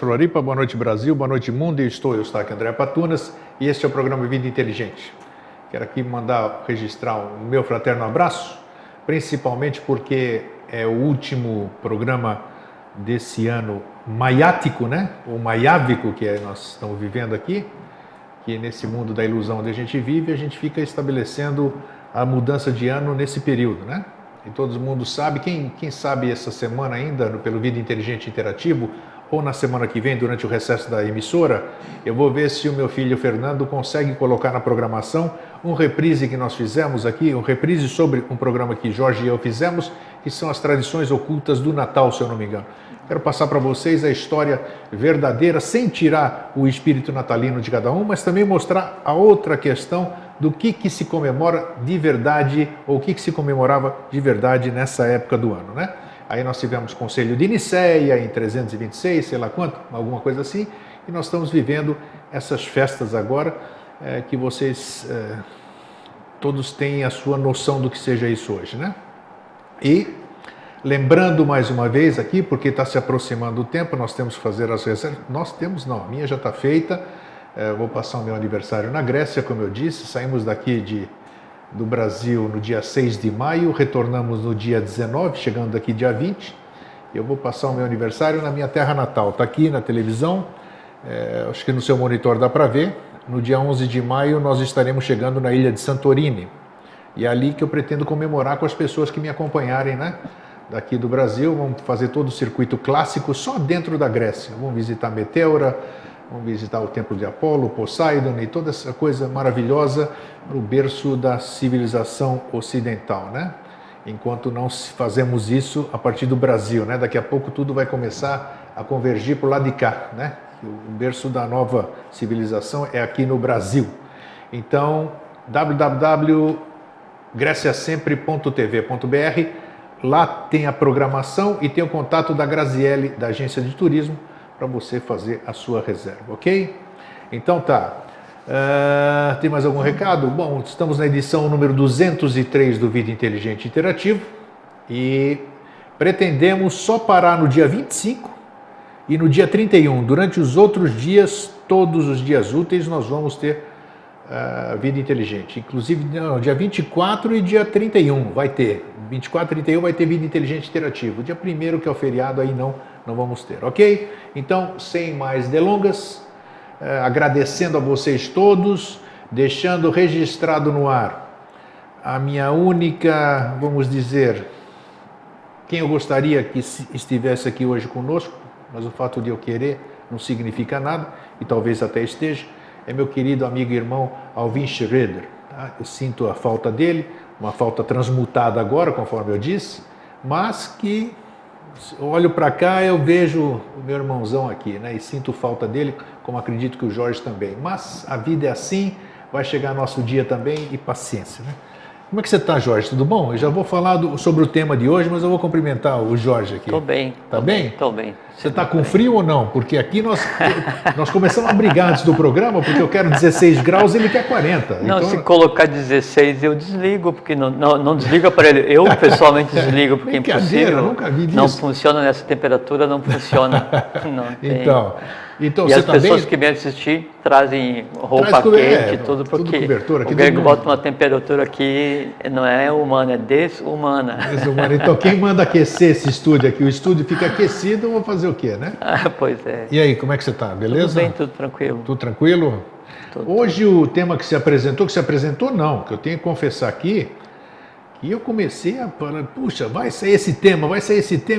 Floripa, boa noite Brasil, boa noite mundo. Eu estou aqui, André Patunas, e este é o programa Vida Inteligente. Quero aqui registrar o meu fraterno abraço, principalmente porque é o último programa desse ano maiático, né? Ou maiávico que nós estamos vivendo aqui, que nesse mundo da ilusão onde a gente vive, a gente fica estabelecendo a mudança de ano nesse período, né? E todo mundo sabe, quem sabe essa semana ainda, pelo Vida Inteligente Interativo, ou na semana que vem, durante o recesso da emissora, eu vou ver se o meu filho Fernando consegue colocar na programação um reprise que nós fizemos aqui, um reprise sobre um programa que Jorge e eu fizemos, que são as tradições ocultas do Natal, se eu não me engano. Quero passar para vocês a história verdadeira, sem tirar o espírito natalino de cada um, mas também mostrar a outra questão do que se comemora de verdade, ou o que se comemorava de verdade nessa época do ano, né? Aí nós tivemos Conselho de Nicéia em 326, sei lá quanto, alguma coisa assim, e nós estamos vivendo essas festas agora, que vocês todos têm a sua noção do que seja isso hoje, né? E lembrando mais uma vez aqui, porque está se aproximando o tempo, nós temos que fazer as reservas. Nós temos, não, a minha já está feita. Vou passar o meu aniversário na Grécia, como eu disse. Saímos daqui do Brasil no dia 6 de maio, retornamos no dia 19, chegando aqui dia 20. Eu vou passar o meu aniversário na minha terra natal. Está aqui na televisão, acho que no seu monitor dá para ver. No dia 11 de maio nós estaremos chegando na ilha de Santorini. E é ali que eu pretendo comemorar com as pessoas que me acompanharem, né? Daqui do Brasil, vamos fazer todo o circuito clássico só dentro da Grécia. Vamos visitar Meteora, vamos visitar o Templo de Apolo, Poseidon e toda essa coisa maravilhosa no berço da civilização ocidental, né? Enquanto não fazemos isso a partir do Brasil, né? Daqui a pouco tudo vai começar a convergir para o lado de cá, né? O berço da nova civilização é aqui no Brasil. Então, www.greciasempre.tv.br, lá tem a programação e tem o contato da Graziele, da agência de turismo, para você fazer a sua reserva, ok? Então tá. Tem mais algum recado? Bom, estamos na edição número 203 do Vida Inteligente Interativo e pretendemos só parar no dia 25 e no dia 31. Durante os outros dias, todos os dias úteis, nós vamos ter Vida Inteligente. Inclusive, dia 24 e dia 31 vai ter. 24 e 31 vai ter Vida Inteligente Interativo. Dia 1º, que é o feriado, aí não vamos ter, ok? Então, sem mais delongas, agradecendo a vocês todos, deixando registrado no ar a minha única, vamos dizer, quem eu gostaria que estivesse aqui hoje conosco, mas o fato de eu querer não significa nada, e talvez até esteja, é meu querido amigo e irmão Alvin Schroeder. Tá? Eu sinto a falta dele, uma falta transmutada agora, conforme eu disse, mas que olho para cá, eu vejo o meu irmãozão aqui, né? E sinto falta dele, como acredito que o Jorge também. Mas a vida é assim, vai chegar nosso dia também e paciência, né? Como é que você está, Jorge? Tudo bom? Eu já vou falar sobre o tema de hoje, mas eu vou cumprimentar o Jorge aqui. Estou bem. Tá bem? Estou bem. Você está com frio ou não? Porque aqui nós começamos a brigar antes do programa, porque eu quero 16 graus e ele quer 40. Não, então... se colocar 16 eu desligo, porque não desliga para ele. Eu pessoalmente desligo, porque é impossível. Nunca vi disso. Não funciona nessa temperatura, não funciona. Não tem. Então e você as tá pessoas bem? que vêm assistir trazem roupa quente, tudo, porque cobertura, aqui o Grego bota uma temperatura que não é humana, é desumana. Então quem manda aquecer esse estúdio aqui? O estúdio fica aquecido, eu vou fazer o quê, né? Pois é. E aí, como é que você está? Beleza? Tudo bem, tudo tranquilo. Tudo tranquilo? Hoje o tema que se apresentou não, que eu tenho que confessar aqui, que eu comecei a falar, puxa, vai sair esse tema,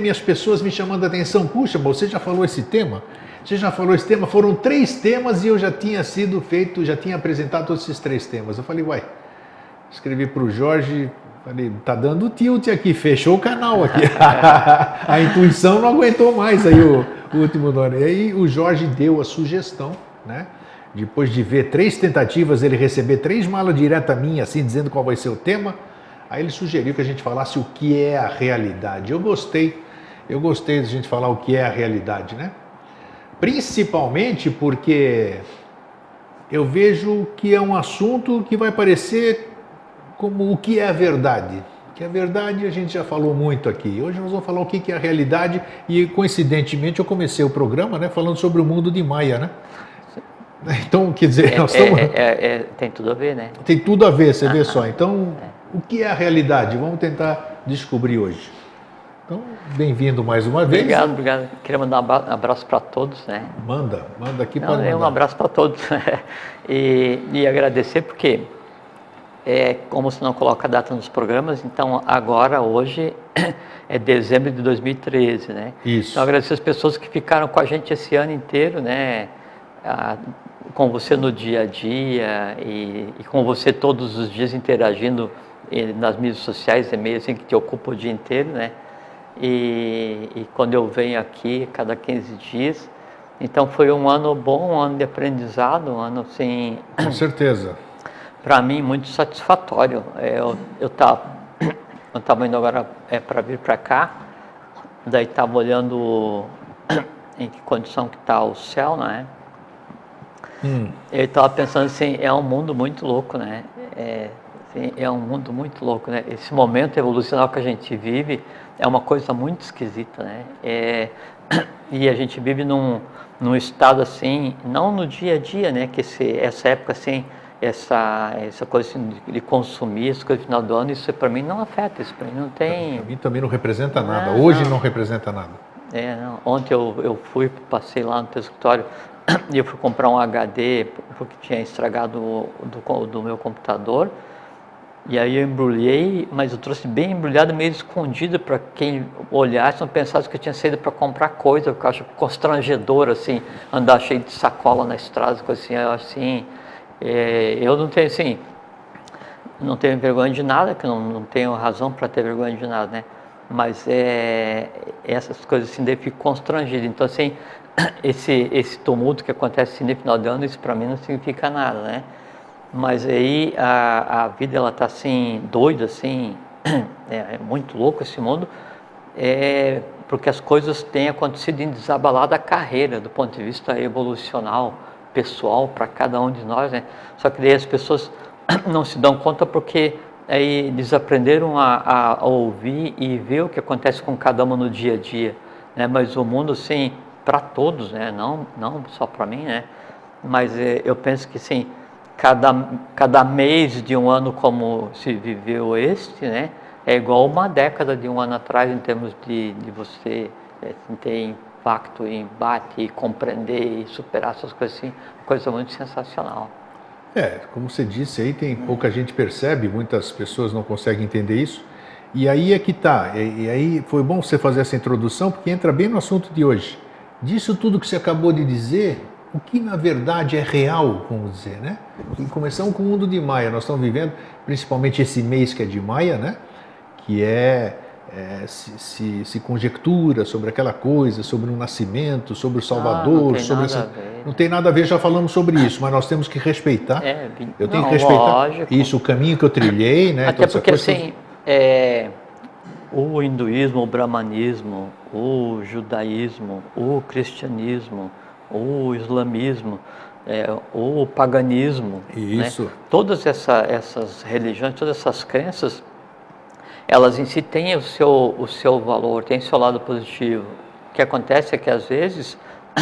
e as pessoas me chamando a atenção, puxa, você já falou esse tema? Foram 3 temas e eu já tinha apresentado todos esses 3 temas. Eu falei, uai, escrevi para o Jorge, falei, tá dando tilt aqui, fechou o canal aqui. A intuição não aguentou mais aí o último nome. E aí o Jorge deu a sugestão, né? Depois de ver 3 tentativas, ele receber 3 malas direta minha, assim, dizendo qual vai ser o tema, aí ele sugeriu que a gente falasse o que é a realidade. Eu gostei de a gente falar o que é a realidade, né? Principalmente porque eu vejo que é um assunto que vai parecer como o que é a verdade. Que a verdade a gente já falou muito aqui. Hoje nós vamos falar o que é a realidade e, coincidentemente, eu comecei o programa, né, falando sobre o mundo de Maia, né? Então, quer dizer, nós estamos... tem tudo a ver, né? Tem tudo a ver, você vê só. Então, o que é a realidade? Vamos tentar descobrir hoje. Então, bem-vindo mais uma vez. Obrigado. Queria mandar um abraço para todos, né? Manda aqui para mandar. Um abraço para todos. e agradecer porque, como você não coloca a data nos programas, então agora, hoje, é dezembro de 2013, né? Isso. Então, agradecer as pessoas que ficaram com a gente esse ano inteiro, né? Com você no dia a dia e com você todos os dias interagindo nas mídias sociais, meio assim que te ocupa o dia inteiro, né? E quando eu venho aqui, cada 15 dias, então foi um ano bom, um ano de aprendizado, um ano assim... Com certeza. Para mim, muito satisfatório. Eu estava indo agora para vir para cá, daí estava olhando em que condição que está o céu, né? Eu estava pensando assim, é um mundo muito louco, né? É um mundo muito louco, né? Esse momento evolucional que a gente vive é uma coisa muito esquisita, né? E a gente vive num estado assim, não no dia a dia, né? Que essa época assim, essa coisa assim, de consumir, essa coisa no final do ano, isso para mim não afeta, isso para mim não tem... Para mim também não representa nada, hoje não representa nada. Não. Ontem eu passei lá no teu escritório e eu fui comprar um HD porque tinha estragado do meu computador. E aí eu embrulhei, mas eu trouxe bem embrulhado, meio escondido, para quem olhasse não pensasse que eu tinha saído para comprar coisa, porque eu acho constrangedor, assim, andar cheio de sacola na estrada, coisa assim, eu não tenho, assim, não tenho vergonha de nada, que não tenho razão para ter vergonha de nada, né? Mas essas coisas assim, daí eu fico constrangido. Então, assim, esse tumulto que acontece no final do ano, isso para mim não significa nada, né? Mas aí a vida, ela está assim, doida, assim, é muito louco esse mundo, porque as coisas têm acontecido em desabalar da carreira, do ponto de vista evolucional, pessoal, para cada um de nós, né? Só que daí as pessoas não se dão conta porque aí eles aprenderam a ouvir e ver o que acontece com cada um no dia a dia, né? Mas o mundo, assim, para todos, né? Não só para mim, né? Mas eu penso que, assim, cada mês de um ano como se viveu né, é igual uma década de um ano atrás em termos de você ter impacto, embate, compreender e superar essas coisas assim, coisa muito sensacional. Como você disse aí, pouca gente percebe, muitas pessoas não conseguem entender isso, e aí é que tá, e aí foi bom você fazer essa introdução, porque entra bem no assunto de hoje. Disso tudo que você acabou de dizer, o que na verdade é real, vamos dizer, né? E começamos com o mundo de Maia, nós estamos vivendo principalmente esse mês que é de Maia, né? Que se conjectura sobre aquela coisa, sobre o nascimento, sobre o Salvador, não tem nada a ver, já falamos sobre isso, mas nós temos que respeitar. Eu tenho que respeitar lógico. Isso, o caminho que eu trilhei, né? Até porque assim, o hinduísmo, o brahmanismo, o judaísmo, o cristianismo, o islamismo, o paganismo, isso. Né? Todas essas religiões, todas essas crenças, elas em si têm o seu valor, têm o seu lado positivo. O que acontece é que às vezes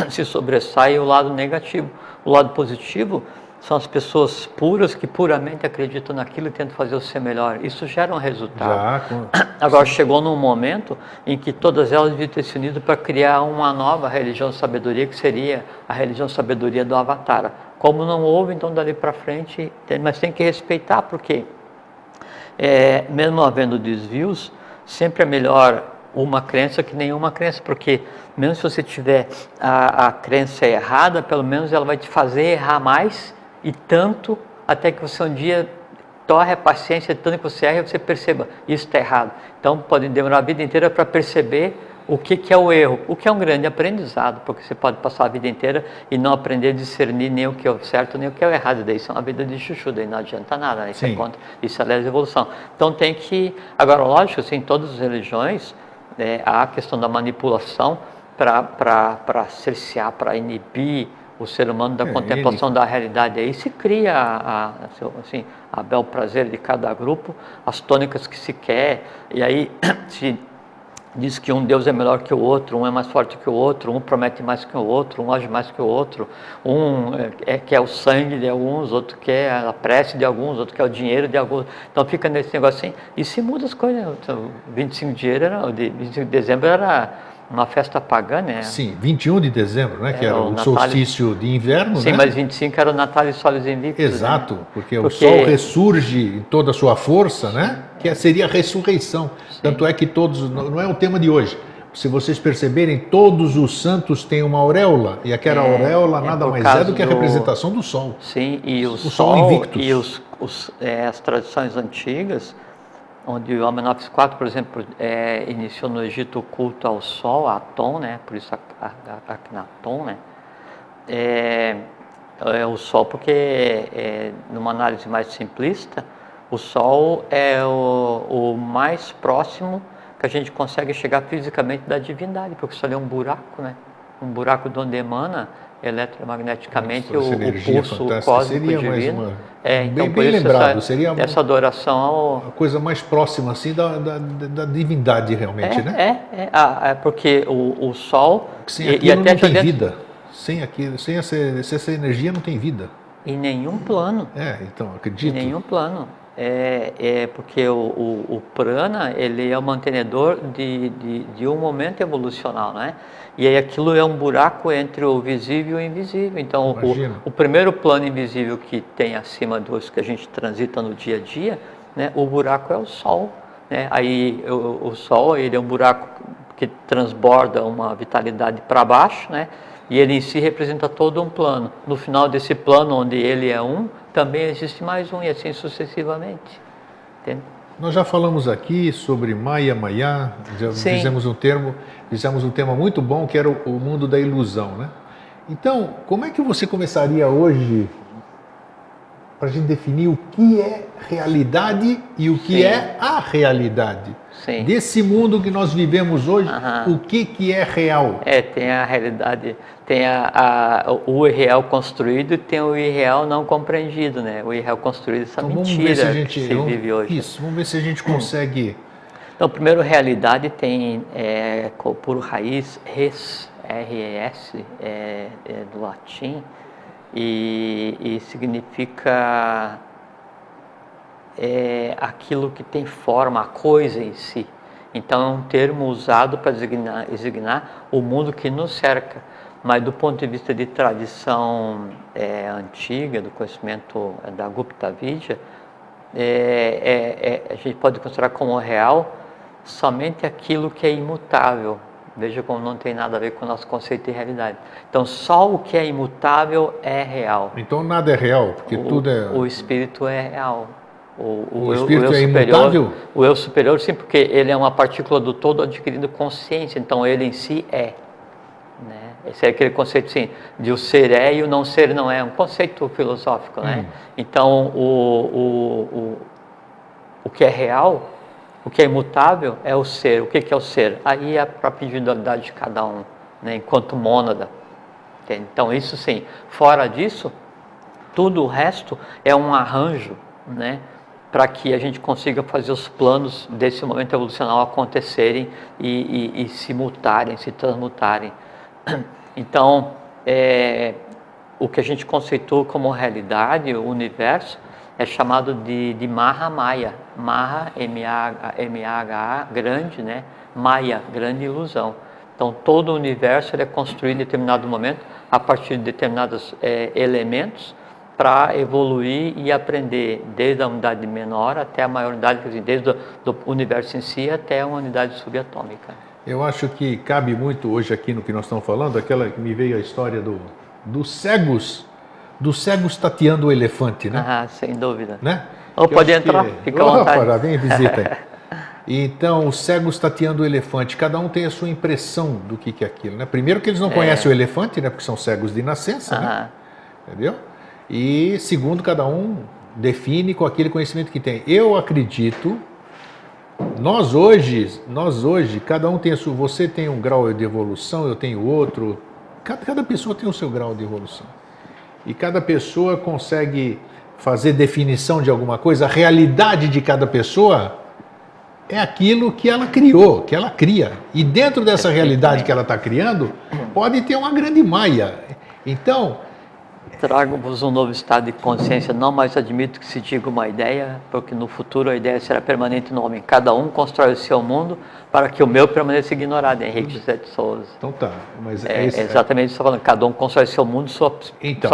se sobressai o lado negativo. O lado positivo são as pessoas puras que puramente acreditam naquilo e tentam fazer o seu melhor. Isso gera um resultado. Agora chegou num momento em que todas elas deviam ter se unido para criar uma nova religião de sabedoria, que seria a religião de sabedoria do Avatara. Como não houve, então dali para frente, mas tem que respeitar, porque mesmo havendo desvios, sempre é melhor uma crença que nenhuma crença, porque mesmo se você tiver a crença errada, pelo menos ela vai te fazer errar mais e tanto, até que você um dia torre a paciência, tanto que você erra e você perceba, isso está errado. Então pode demorar a vida inteira para perceber o que é o erro, o que é um grande aprendizado, porque você pode passar a vida inteira e não aprender a discernir nem o que é o certo, nem o que é o errado, daí isso é uma vida de chuchu, daí não adianta nada, né? Isso é contra, isso é a evolução. Então tem que, agora lógico, assim, em todas as religiões, há a questão da manipulação para cercear, para inibir o ser humano da contemplação da realidade. Aí se cria assim, a bel prazer de cada grupo, as tônicas que se quer, e aí se diz que um Deus é melhor que o outro, um é mais forte que o outro, um promete mais que o outro, um age mais que o outro, um quer o sangue de alguns, outro quer a prece de alguns, outro quer o dinheiro de alguns. Então fica nesse negócio assim, e se muda as coisas. Então, 25 de dezembro era uma festa pagã, né? Sim, 21 de dezembro, né? Que era o solstício de inverno, sim, né? mas 25 era o Natal e Solis Invictus. Exato, né? porque o Sol ressurge em toda a sua força, né? Que seria a ressurreição. Sim. Tanto é que todos, não é o tema de hoje, se vocês perceberem, todos os santos têm uma auréola, e aquela auréola nada mais é do que a representação do Sol. Sim, e o Sol Invictus. E as tradições antigas, onde o Amenófis IV, por exemplo, iniciou no Egito o culto ao Sol, a Aton, né? Por isso Akhenaton, né? O Sol, porque numa análise mais simplista, o Sol é o mais próximo que a gente consegue chegar fisicamente da divindade, porque o Sol é um buraco, né? Um buraco de onde emana eletromagneticamente o pulso cósmico divino. Então, bem lembrado, seria essa adoração a coisa mais próxima assim da divindade realmente, né? Porque o Sol sem aquilo não tem vida. Sem essa energia não tem vida. Em nenhum plano. Então acredito. Em nenhum plano. Porque o prana, ele é o mantenedor de um momento evolucional, né? E aí aquilo é um buraco entre o visível e o invisível. Então, o primeiro plano invisível que tem acima dos que a gente transita no dia a dia, né? O buraco é o Sol, né? Aí o Sol, ele é um buraco que transborda uma vitalidade para baixo, né? E ele em si representa todo um plano. No final desse plano, onde ele é um, também existe mais um, e assim sucessivamente. Entende? Nós já falamos aqui sobre Maya, fizemos um tema muito bom, que era o mundo da ilusão, né? Então, como é que você começaria hoje para a gente definir o que é realidade e o que é a realidade? Sim. Desse mundo que nós vivemos hoje, o que é real? Tem a realidade, tem o irreal construído e tem o irreal não compreendido, né? O irreal construído, essa então, mentira que se vive hoje. Isso, vamos ver se a gente consegue... Então, primeiro, realidade tem por raiz, R-E-S, do latim, e significa... aquilo que tem forma, a coisa em si. Então é um termo usado para designar o mundo que nos cerca. Mas do ponto de vista de tradição antiga, do conhecimento da Gupta Vidya, a gente pode considerar como real somente aquilo que é imutável. Veja como não tem nada a ver com o nosso conceito de realidade. Então só o que é imutável é real. Então nada é real, porque tudo é... O espírito é real. O espírito é imutável? O eu superior, sim, porque ele é uma partícula do todo adquirindo consciência, então ele em si é. Né? Esse é aquele conceito, sim, de o ser é e o não ser não é, um conceito filosófico, né? Então, o que é real, o que é imutável é o ser. O que é o ser? Aí é a própria individualidade de cada um, né? Enquanto mônada. Entende? Então, isso sim. Fora disso, tudo o resto é um arranjo, né? Para que a gente consiga fazer os planos desse momento evolucional acontecerem e se mutarem, se transmutarem. Então, o que a gente conceitou como realidade, o universo, é chamado de Mahamaya. Maha, M-A-H-A, grande, né? Maya, grande ilusão. Então, todo o universo ele é construído em determinado momento a partir de determinados elementos para evoluir e aprender desde a unidade menor até a maior unidade, desde o universo em si até uma unidade subatômica. Eu acho que cabe muito hoje aqui no que nós estamos falando, aquela que me veio a história dos cegos tateando o elefante, né? Sem dúvida. Né? Pode entrar, fica à vontade. Vem visita aí. Então, os cegos tateando o elefante, cada um tem a sua impressão do que é aquilo, né? Primeiro que eles não conhecem o elefante, né? Porque são cegos de nascença, né? Entendeu? E segundo, cada um define com aquele conhecimento que tem. Eu acredito, nós hoje, cada um tem a sua, você tem um grau de evolução, eu tenho outro, cada pessoa tem o seu grau de evolução. E cada pessoa consegue fazer definição de alguma coisa. A realidade de cada pessoa é aquilo que ela criou, que ela cria. E dentro dessa realidade que ela está criando, pode ter uma grande maia. Então... Trago-vos um novo estado de consciência. Não mais admito que se diga uma ideia, porque no futuro a ideia será permanente no homem. Cada um constrói o seu mundo para que o meu permaneça ignorado. Henrique José de Souza. Então tá. Mas exatamente isso que eu estou falando. Cada um constrói o seu mundo, sua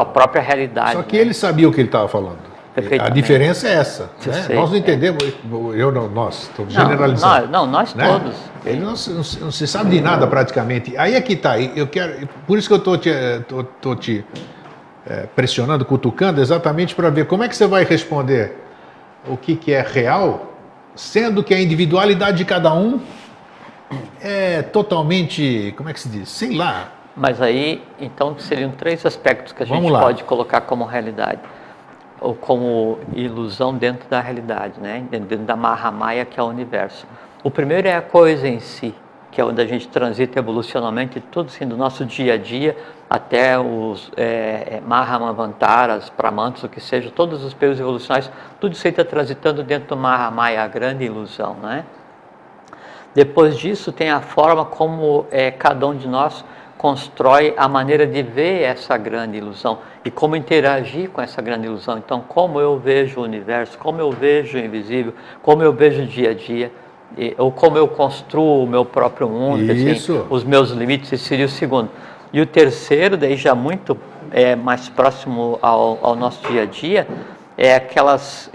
própria realidade. Só que ele sabia o que ele estava falando. A diferença é essa. Né? Nós não entendemos. Nós, estou generalizando. Nós todos. Ele não se sabe de nada praticamente. Aí é que está. Por isso que eu estou te pressionando, cutucando, exatamente para ver como é que você vai responder o que é real, sendo que a individualidade de cada um é totalmente, como é que se diz? Sei lá. Mas aí, então, seriam 3 aspectos que a gente pode colocar como realidade, ou como ilusão dentro da realidade, né? Dentro da Mahamaya, que é o universo. O primeiro é a coisa em si, que é onde a gente transita evolucionalmente, tudo assim, do nosso dia a dia, até os Mahamavantaras, Pramantas, o que seja, todos os períodos evolucionais, tudo isso aí está transitando dentro do Mahamaya, a grande ilusão, né? Depois disso, tem a forma como cada um de nós constrói a maneira de ver essa grande ilusão e como interagir com essa grande ilusão. Então, como eu vejo o universo, como eu vejo o invisível, como eu vejo o dia a dia, ou como eu construo o meu próprio mundo, assim, os meus limites, esse seria o segundo. E o terceiro, daí já muito mais próximo ao nosso dia a dia, é aquelas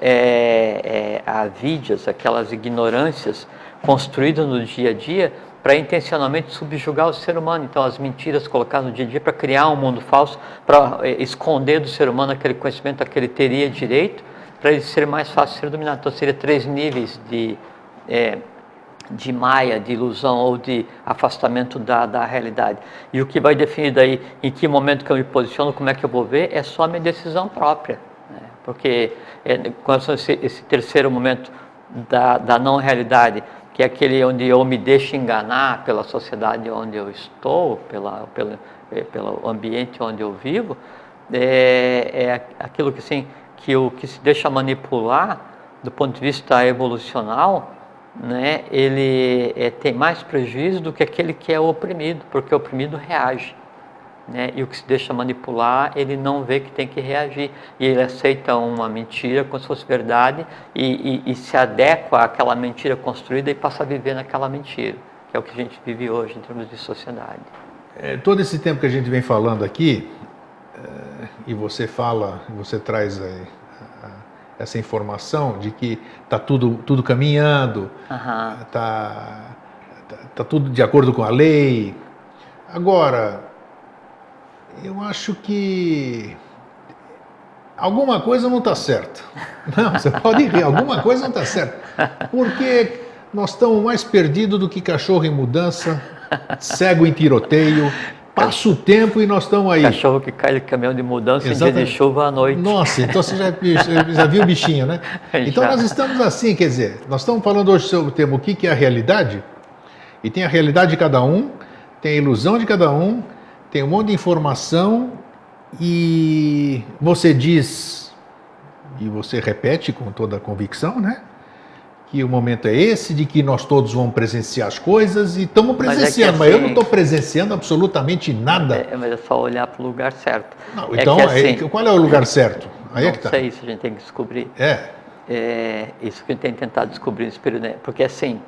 avidyas, aquelas ignorâncias construídas no dia a dia para intencionalmente subjugar o ser humano. Então, as mentiras colocadas no dia a dia para criar um mundo falso, para esconder do ser humano aquele conhecimento a que ele teria direito, para ele ser mais fácil de ser dominado. Então, seria 3 níveis de maia, de ilusão ou de afastamento da realidade. E o que vai definir daí em que momento que eu me posiciono, como é que eu vou ver, é só a minha decisão própria. Né? Porque com esse terceiro momento da não realidade, que é aquele onde eu me deixo enganar pela sociedade onde eu estou, pelo ambiente onde eu vivo, aquilo que, assim, que se deixa manipular do ponto de vista evolucional, né, ele tem mais prejuízo do que aquele que é oprimido, porque o oprimido reage. Né, e o que se deixa manipular, ele não vê que tem que reagir. E ele aceita uma mentira como se fosse verdade e se adequa àquela mentira construída e passa a viver naquela mentira, que é o que a gente vive hoje em termos de sociedade. Todo esse tempo que a gente vem falando aqui, e você traz essa informação de que está tudo caminhando, está tudo de acordo com a lei. Agora, eu acho que alguma coisa não está certa. Não, você pode rir, alguma coisa não está certa. Porque nós estamos mais perdidos do que cachorro em mudança, cego em tiroteio. Passa o tempo e nós estamos aí. Cachorro que cai de caminhão de mudança em dia de chuva à noite. Nossa, então você já viu o bichinho, né? Então nós estamos assim, quer dizer, nós estamos falando hoje sobre o tema o que é a realidade, e tem a realidade de cada um, tem a ilusão de cada um, tem um monte de informação, e você diz, e você repete com toda a convicção, né? Que o momento é esse, de que nós todos vamos presenciar as coisas, e estamos presenciando, mas eu não estou presenciando absolutamente nada. Mas é só olhar para o lugar certo. Não, então, qual é o lugar certo? Aí não sei, isso a gente tem que descobrir. Isso que a gente tem tentado descobrir nesse período, né? Porque assim,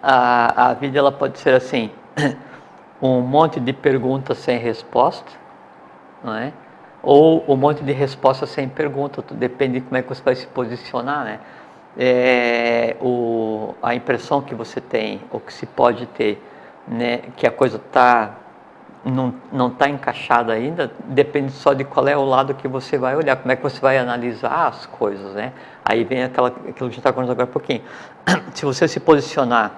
a vida ela pode ser assim, um monte de perguntas sem resposta, não é? Ou um monte de respostas sem pergunta, depende de como é que você vai se posicionar, né? A impressão que você tem, ou que se pode ter, né, que a coisa não está encaixada ainda, depende só de qual é o lado que você vai olhar, como é que você vai analisar as coisas, né? Aí vem aquilo que a gente está conversando agora um pouquinho. Se você se posicionar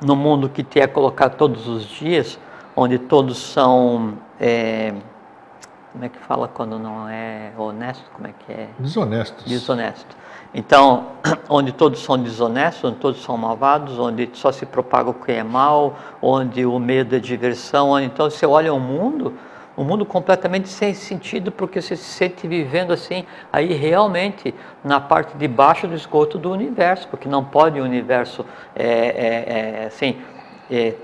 no mundo que te é colocado todos os dias, onde todos são como é que fala quando não é honesto? Como é que é? Desonestos. Desonesto. Então, onde todos são desonestos, onde todos são malvados, onde só se propaga o que é mal, onde o medo é diversão, onde então você olha um mundo completamente sem sentido, porque você se sente vivendo assim, aí realmente na parte de baixo do esgoto do universo, porque não pode o universo assim,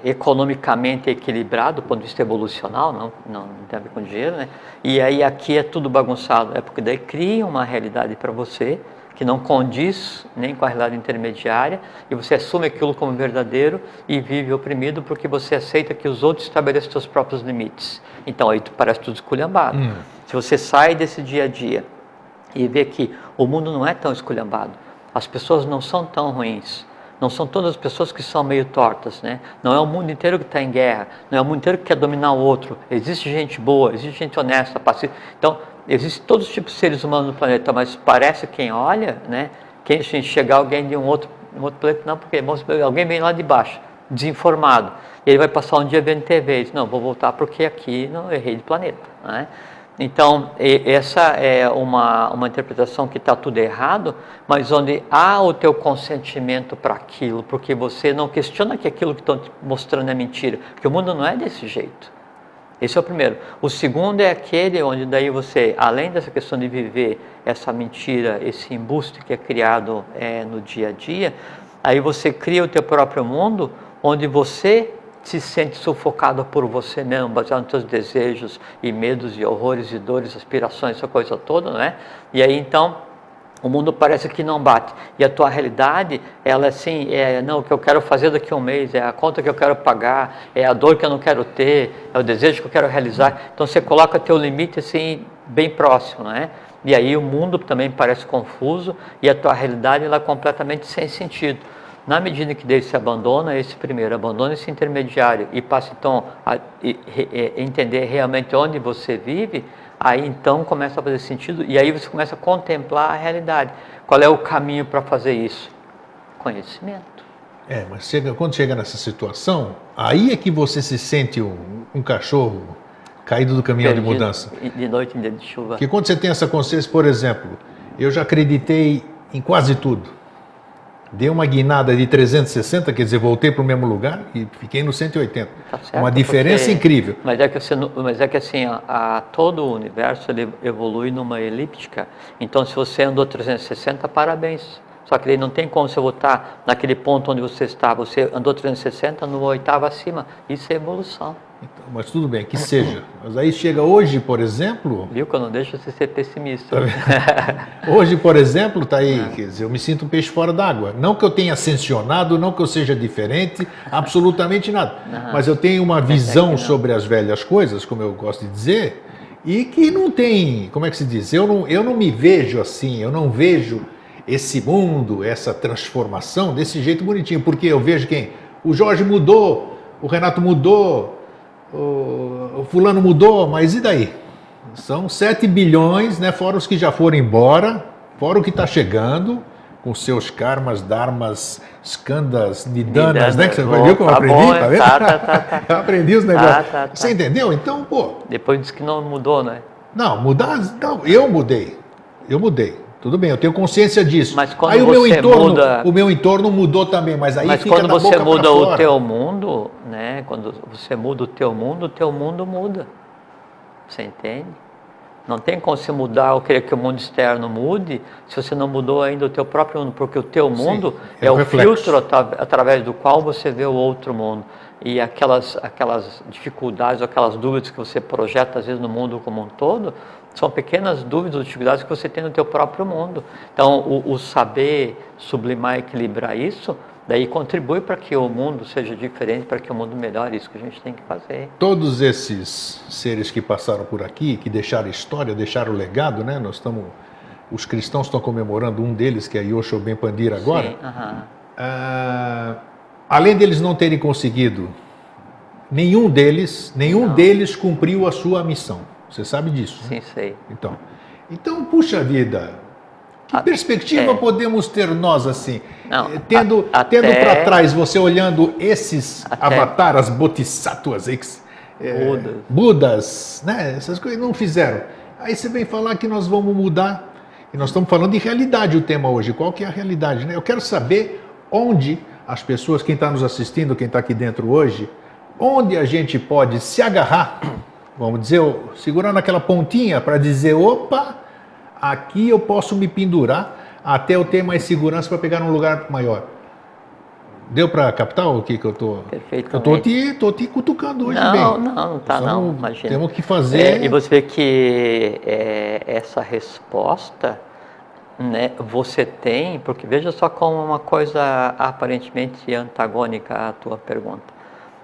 economicamente equilibrado do ponto de vista evolucional, não tem a ver com dinheiro, né? E aí aqui é tudo bagunçado, porque daí cria uma realidade para você que não condiz nem com a realidade intermediária, e você assume aquilo como verdadeiro e vive oprimido porque você aceita que os outros estabeleçam seus próprios limites. Então aí parece tudo esculhambado. Se você sai desse dia a dia e vê que o mundo não é tão esculhambado, as pessoas não são tão ruins, não são todas as pessoas que são meio tortas, né? Não é o mundo inteiro que está em guerra, não é o mundo inteiro que quer dominar o outro. Existe gente boa, existe gente honesta, pacífica. Então, existem todos os tipos de seres humanos no planeta, mas parece quem olha, né? Quem chegar alguém de um outro planeta, não, porque alguém vem lá de baixo, desinformado. E ele vai passar um dia vendo TV e diz, não, vou voltar porque aqui não errei de planeta, né? Então, essa é uma interpretação que está tudo errado, mas onde há o teu consentimento para aquilo, porque você não questiona que aquilo que estão te mostrando é mentira, porque o mundo não é desse jeito. Esse é o primeiro. O segundo é aquele onde daí você, além dessa questão de viver essa mentira, esse embuste que é criado no dia a dia, aí você cria o teu próprio mundo, onde você se sente sufocado por você mesmo, baseado nos seus desejos e medos e horrores e dores, aspirações, essa coisa toda, né? E aí então o mundo parece que não bate. E a tua realidade, ela assim, não, o que eu quero fazer daqui a um mês, é a conta que eu quero pagar, é a dor que eu não quero ter, é o desejo que eu quero realizar. Então você coloca teu limite assim, bem próximo, né? E aí o mundo também parece confuso e a tua realidade ela é completamente sem sentido. Na medida que daí se abandona esse primeiro, abandona esse intermediário e passa então a entender realmente onde você vive, aí então começa a fazer sentido e aí você começa a contemplar a realidade. Qual é o caminho para fazer isso? Conhecimento. Mas quando chega nessa situação, aí é que você se sente um cachorro caído do caminhão de mudança. De noite em dia de chuva. Porque quando você tem essa consciência, por exemplo, eu já acreditei em quase tudo. Dei uma guinada de 360, quer dizer, voltei para o mesmo lugar e fiquei no 180. Tá certo, uma diferença incrível. Mas é que assim, todo o universo ele evolui numa elíptica. Então, se você andou 360, parabéns. Só que ele não tem como você voltar naquele ponto onde você está. Você andou 360 no oitavo acima. Isso é evolução. Então, mas tudo bem, que seja. Mas aí chega hoje, por exemplo... Viu que eu não deixo você ser pessimista. Hoje, por exemplo, está aí, quer dizer, eu me sinto um peixe fora d'água. Não que eu tenha ascensionado, não que eu seja diferente, absolutamente nada. Mas eu tenho uma visão sobre as velhas coisas, como eu gosto de dizer, e que não tem, como é que se diz? Eu não me vejo assim, eu não vejo esse mundo, essa transformação desse jeito bonitinho. Porque eu vejo quem? O Jorge mudou, o Renato mudou, o fulano mudou, mas e daí? São 7 bilhões, né, fora os que já foram embora, fora o que está chegando, com seus karmas, dharmas, skandhas, nidanas, né? Que você viu como eu aprendi? Bom, tá vendo? Tá. Eu aprendi os negócios. Você entendeu? Então, pô... Depois disse que não mudou, né? Não, mudar... Não, eu mudei. Tudo bem, eu tenho consciência disso. Mas quando aí o meu entorno mudou também, mas aí mas fica quando da você boca muda pra fora. o teu mundo, né? Quando você muda o teu mundo muda. Você entende? Não tem como você mudar ou querer que o mundo externo mude se você não mudou ainda o teu próprio mundo, porque o teu mundo é o filtro através do qual você vê o outro mundo. E aquelas dificuldades, aquelas dúvidas que você projeta às vezes no mundo como um todo, são pequenas dúvidas ou dificuldades que você tem no teu próprio mundo. Então, o saber sublimar e equilibrar isso, daí contribui para que o mundo seja diferente, para que o mundo melhore. Isso que a gente tem que fazer. Todos esses seres que passaram por aqui, que deixaram história, deixaram legado, né? Os cristãos estão comemorando um deles, que é Yosho Ben Pandira agora. Sim, além deles não terem conseguido, nenhum deles cumpriu a sua missão. Você sabe disso? Sim, né? sei. Então, puxa vida, que perspectiva podemos ter nós assim? Não, tendo para trás, você olhando esses avatares, bodhisattvas, Budas, né? Essas coisas não fizeram. Aí você vem falar que nós vamos mudar, e nós estamos falando de realidade o tema hoje. Qual que é a realidade, né? Eu quero saber onde as pessoas, quem está nos assistindo, quem está aqui dentro hoje, onde a gente pode se agarrar, vamos dizer, segurar naquela pontinha para dizer, opa, aqui eu posso me pendurar até eu ter mais segurança para pegar num lugar maior. Deu para captar o que eu tô? Perfeitamente. Eu tô te cutucando hoje não, bem. Não está não, imagina. Temos que fazer... e você vê que essa resposta, né, você tem, porque veja só como uma coisa aparentemente antagônica à tua pergunta.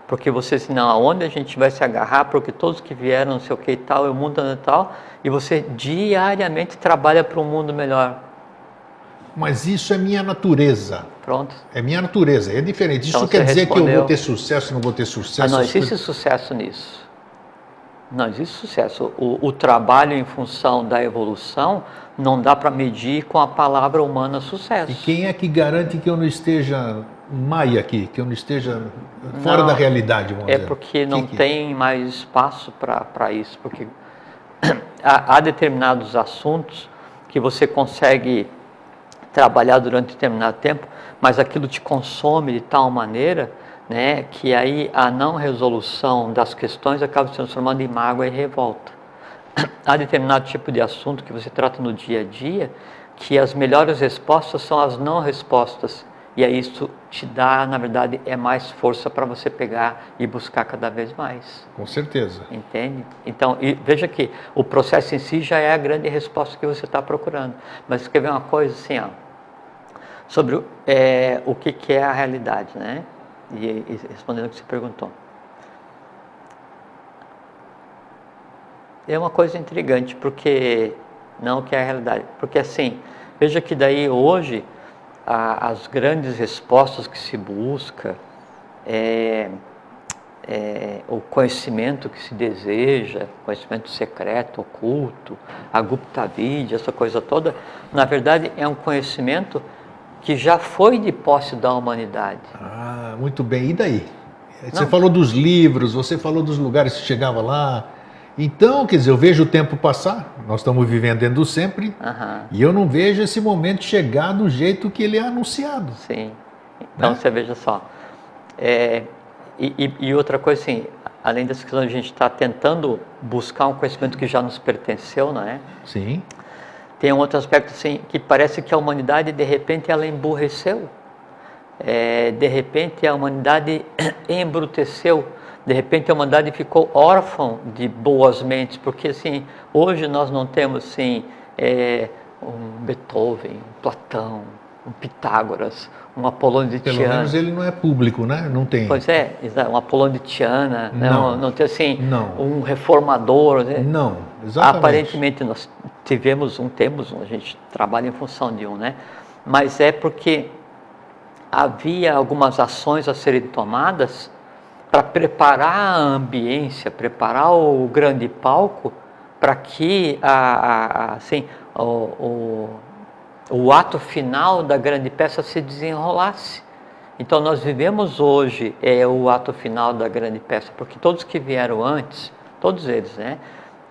Porque você diz, não, aonde a gente vai se agarrar, porque todos que vieram, não sei o que e tal, o mundo e tal, e você diariamente trabalha para um mundo melhor. Mas isso é minha natureza. Pronto. É minha natureza, é diferente. Então, isso quer dizer respondeu... que eu vou ter sucesso, não vou ter sucesso? Não existe sucesso nisso. Não existe sucesso. O trabalho em função da evolução não dá para medir com a palavra humana sucesso. E quem é que garante que eu não esteja maia aqui, que eu não esteja fora da realidade, vamos dizer? É porque não tem mais espaço para isso, porque há determinados assuntos que você consegue trabalhar durante determinado tempo, mas aquilo te consome de tal maneira, né, que aí a não resolução das questões acaba se transformando em mágoa e revolta. Há determinado tipo de assunto que você trata no dia a dia, que as melhores respostas são as não respostas, e aí isso te dá, na verdade, mais força para você pegar e buscar cada vez mais. Com certeza. Entende? Então, veja que o processo em si já é a grande resposta que você está procurando. Mas quer ver uma coisa assim, ó, sobre o que é a realidade, né? E respondendo o que você perguntou. É uma coisa intrigante, porque não que é a realidade. Porque assim, veja que daí hoje as grandes respostas que se busca, o conhecimento que se deseja, conhecimento secreto, oculto, a Gupta Vidya, essa coisa toda, na verdade é um conhecimento que já foi de posse da humanidade. Ah, muito bem. E daí? Você falou dos livros, você falou dos lugares que chegava lá. Então, quer dizer, eu vejo o tempo passar, nós estamos vivendo dentro do sempre, e eu não vejo esse momento chegar do jeito que ele é anunciado. Sim. Então, né? Você veja só. E outra coisa assim, além dessa questão, a gente está tentando buscar um conhecimento que já nos pertenceu, não é? Sim. Tem um outro aspecto assim, que parece que a humanidade, de repente, ela emburreceu. De repente, a humanidade embruteceu. De repente, a humanidade ficou órfã de boas mentes. Porque, assim, hoje nós não temos, assim, um Beethoven, um Platão, um Pitágoras, um Apolônio de Tiana. Pelo menos ele não é público, né? Não tem. Pois é, um Apolônio de Tiana, não tem assim, não. Um reformador. Né? Não, exatamente. Aparentemente nós temos um, a gente trabalha em função de um, né? Mas é porque havia algumas ações a serem tomadas para preparar a ambiência, preparar o grande palco para que assim, o ato final da grande peça se desenrolasse. Então nós vivemos hoje o ato final da grande peça, porque todos que vieram antes, todos eles, né?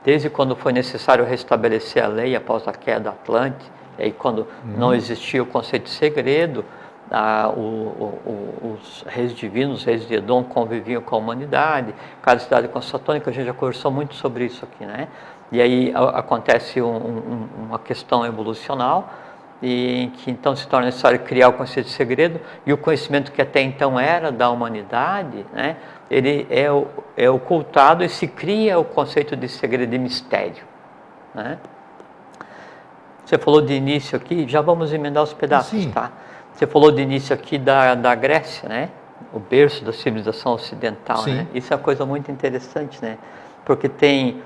Desde quando foi necessário restabelecer a lei após a queda da Atlântida, e aí quando não existia o conceito de segredo, os reis divinos, os reis de Edom conviviam com a humanidade, cada cidade constatônica, a gente já conversou muito sobre isso aqui, né? E aí acontece uma questão evolucional, em que então se torna necessário criar o conceito de segredo, e o conhecimento que até então era da humanidade, né, ele é ocultado e se cria o conceito de segredo e mistério, né? Você falou de início aqui, já vamos emendar os pedaços, sim, tá? Você falou de início aqui da Grécia, né? O berço da civilização ocidental, sim, né? Isso é uma coisa muito interessante, né? Porque tem...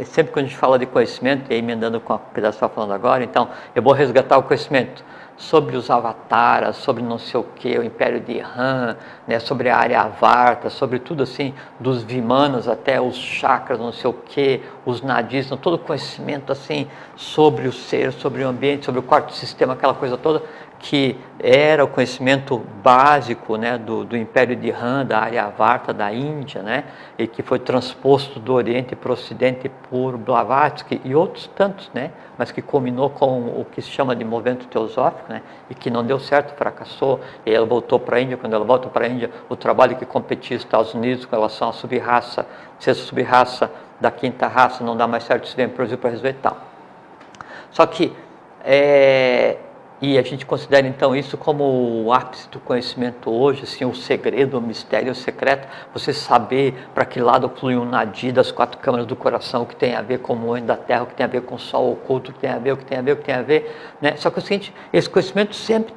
sempre que a gente fala de conhecimento, e aí emendando com o pedaço que você está falando agora, então eu vou resgatar o conhecimento sobre os avataras, sobre não sei o que, o Império de Han, né, sobre a Aryavarta, sobre tudo assim, dos Vimanas até os chakras, não sei o que, os nadis, todo o conhecimento assim sobre o ser, sobre o ambiente, sobre o quarto sistema, aquela coisa toda, que era o conhecimento básico, né, do Império de Han, da Aryavarta, da Índia, né, e que foi transposto do Oriente para o Ocidente por Blavatsky e outros tantos, né, mas que culminou com o que se chama de movimento teosófico, né, e que não deu certo, fracassou, e ela voltou para a Índia. Quando ela volta para a Índia, o trabalho que competia os Estados Unidos com relação à subraça, se essa subraça da quinta raça não dá mais certo, se vem para o Brasil para resolver e tal. Só que e a gente considera então isso como o ápice do conhecimento hoje, assim, o segredo, o mistério, o secreto, você saber para que lado flui um nadi das 4 câmaras do coração, o que tem a ver com o moinho da terra, o que tem a ver com o sol oculto, o que tem a ver, o que tem a ver, o que tem a ver, né? Só que o seguinte, esse conhecimento sempre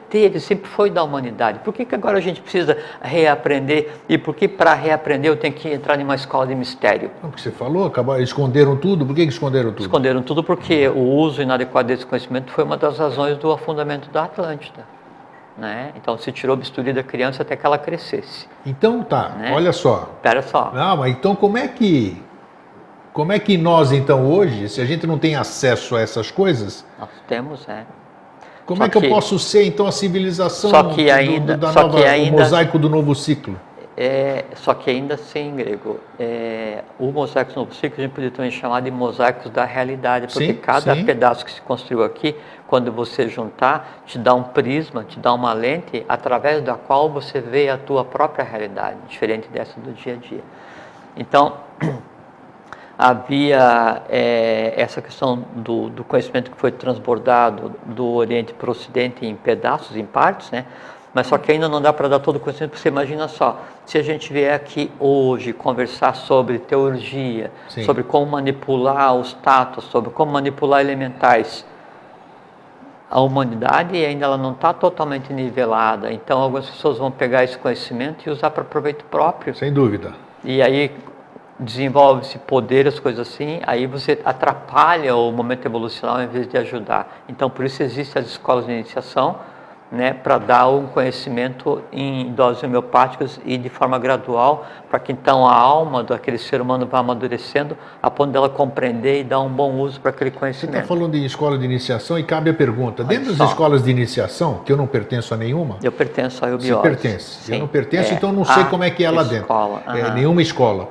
teve, sempre foi da humanidade. Por que agora a gente precisa reaprender? E por que para reaprender eu tenho que entrar em uma escola de mistério? O que você falou, esconderam tudo. Por que esconderam tudo? Esconderam tudo porque o uso inadequado desse conhecimento foi uma das razões do afundamento da Atlântida, né? Então se tirou o bisturi da criança até que ela crescesse. Então tá, né? Olha só. Espera só. Não, mas então como é que nós então hoje, se a gente não tem acesso a essas coisas... Nós temos, Como é que eu posso ser, então, a civilização o mosaico do novo ciclo? Só que ainda sem grego. O mosaico do novo ciclo a gente poderia também chamar de mosaicos da realidade, porque cada pedaço que se construiu aqui, quando você juntar, te dá um prisma, te dá uma lente, através da qual você vê a tua própria realidade, diferente dessa do dia a dia. Então... havia essa questão do conhecimento que foi transbordado do Oriente para o Ocidente em pedaços, em partes, né? Mas só que ainda não dá para dar todo o conhecimento, porque você imagina só, se a gente vier aqui hoje conversar sobre teurgia, sobre como manipular os tatos, sobre como manipular elementais, a humanidade ainda ela não está totalmente nivelada, então algumas pessoas vão pegar esse conhecimento e usar para proveito próprio. Sem dúvida. E aí... desenvolve-se poder, as coisas assim, aí você atrapalha o momento evolucional em vez de ajudar. Então, por isso existem as escolas de iniciação, né, para dar um conhecimento em doses homeopáticas e de forma gradual, para que então a alma daquele ser humano vá amadurecendo, a ponto dela compreender e dar um bom uso para aquele conhecimento. Você está falando de escola de iniciação e cabe a pergunta, dentro das escolas de iniciação, que eu não pertenço a nenhuma... Eu pertenço à Eubiose. Você pertence. Sim. Eu não pertenço, então não sei como é que é lá dentro. Nenhuma escola.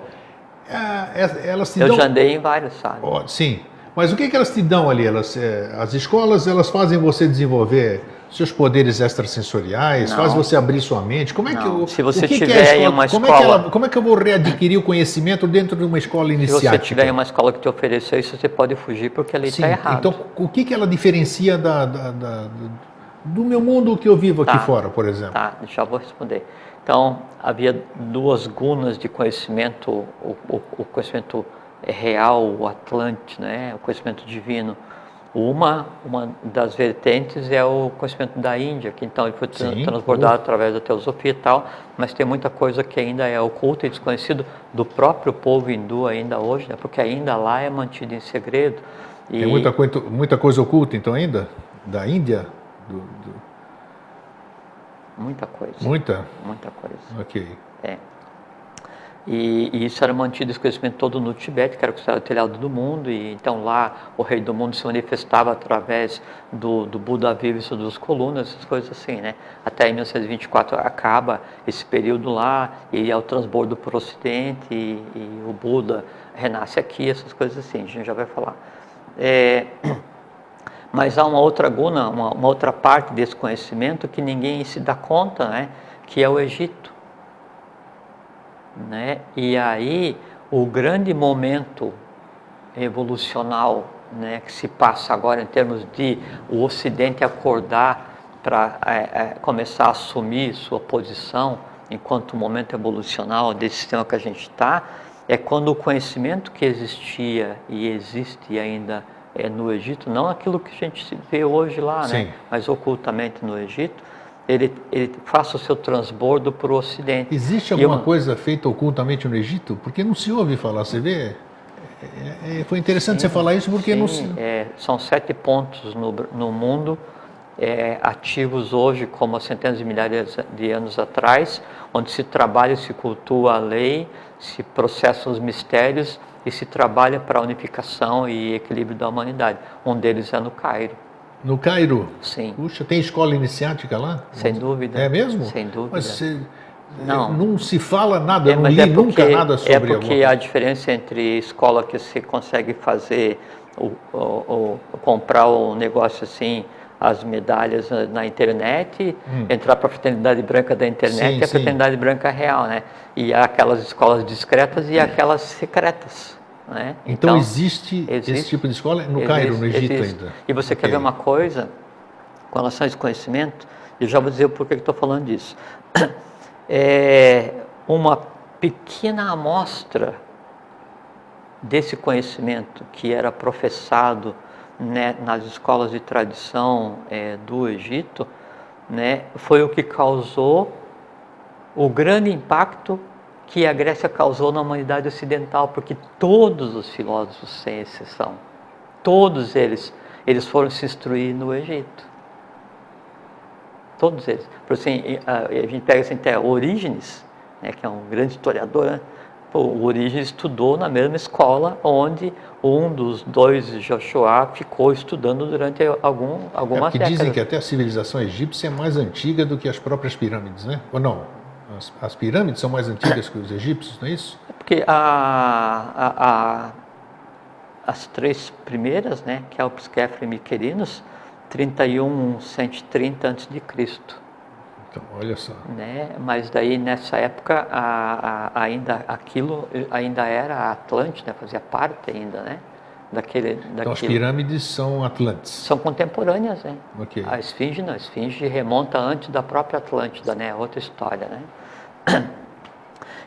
Elas te eu já andei em várias, sabe? Sim, mas o que elas te dão ali? As escolas, elas fazem você desenvolver seus poderes extrasensoriais, fazem você abrir sua mente. Como é que se você tiver em uma escola, como é que eu vou readquirir o conhecimento dentro de uma escola iniciática? Se você tiver em uma escola que te ofereceu isso, você pode fugir porque ali está errado. Então, o que ela diferencia do meu mundo que eu vivo aqui fora, por exemplo? Tá, já vou responder. Então, havia 2 gunas de conhecimento, o conhecimento real, o Atlante, né? O conhecimento divino. Uma das vertentes é o conhecimento da Índia, que então ele foi transbordado através da teosofia e tal, mas tem muita coisa que ainda é oculta e desconhecido do próprio povo hindu ainda hoje, né? Porque ainda lá é mantido em segredo. Tem muita coisa oculta então ainda? Da Índia? Muita coisa. Muita coisa. Ok. E isso era mantido, esse conhecimento todo no Tibete, que era considerado o telhado do mundo, e então lá o rei do mundo se manifestava através do Buda vivo e das colunas, essas coisas assim, né? Até em 1924 acaba esse período lá, e é o transbordo para o Ocidente, e o Buda renasce aqui, essas coisas assim, a gente já vai falar. Mas há uma outra guna, uma outra parte desse conhecimento que ninguém se dá conta, né? Que é o Egito. Né? E aí o grande momento evolucional, né, que se passa agora em termos de o Ocidente acordar para começar a assumir sua posição enquanto momento evolucional desse sistema que a gente está, é quando o conhecimento que existia e existe ainda no Egito, não aquilo que a gente vê hoje lá, né, mas ocultamente no Egito, ele faça o seu transbordo para o Ocidente. Existe alguma coisa feita ocultamente no Egito? Porque não se ouve falar, você vê? Foi interessante você falar isso porque não se... são 7 pontos no mundo ativos hoje como há centenas de milhares de anos atrás, onde se trabalha e se cultua a lei, se processam os mistérios e se trabalha para a unificação e equilíbrio da humanidade. Um deles é no Cairo. No Cairo? Sim. Puxa, tem escola iniciática lá? Sem dúvida. É mesmo? Sem dúvida. Mas não se fala nada, eu não li porque, nunca nada sobre É porque a diferença entre escola que você consegue fazer, comprar o negócio assim, as medalhas na internet, entrar para a fraternidade branca da internet e a fraternidade branca real, né? E há aquelas escolas discretas e aquelas secretas. Né? Então existe esse tipo de escola no Cairo, no Egito ainda. E você quer ver uma coisa com relação a esse conhecimento? Eu já vou dizer o porquê que estou falando disso. Uma pequena amostra desse conhecimento que era professado, né, nas escolas de tradição do Egito, né, foi o que causou o grande impacto que a Grécia causou na humanidade ocidental, porque todos os filósofos, sem exceção, todos eles foram se instruir no Egito. Todos eles. Por assim, a gente pega assim, até Orígenes, né, que é um grande historiador, né? O Orígenes estudou na mesma escola onde um dos dois, Joshua, ficou estudando durante algumas décadas. Dizem que até a civilização egípcia é mais antiga do que as próprias pirâmides, né? Ou não? As pirâmides são mais antigas que os egípcios, não é isso? É porque as três primeiras, né, Kelpis, Khafre e Miquerinos, 31, 130 a.C. Então, olha só. Né? Mas daí, nessa época, aquilo ainda era a Atlântida, fazia parte ainda, né? Então, as pirâmides são Atlantes? São contemporâneas, né? Okay. A Esfinge não, a Esfinge remonta antes da própria Atlântida, né? Outra história, né?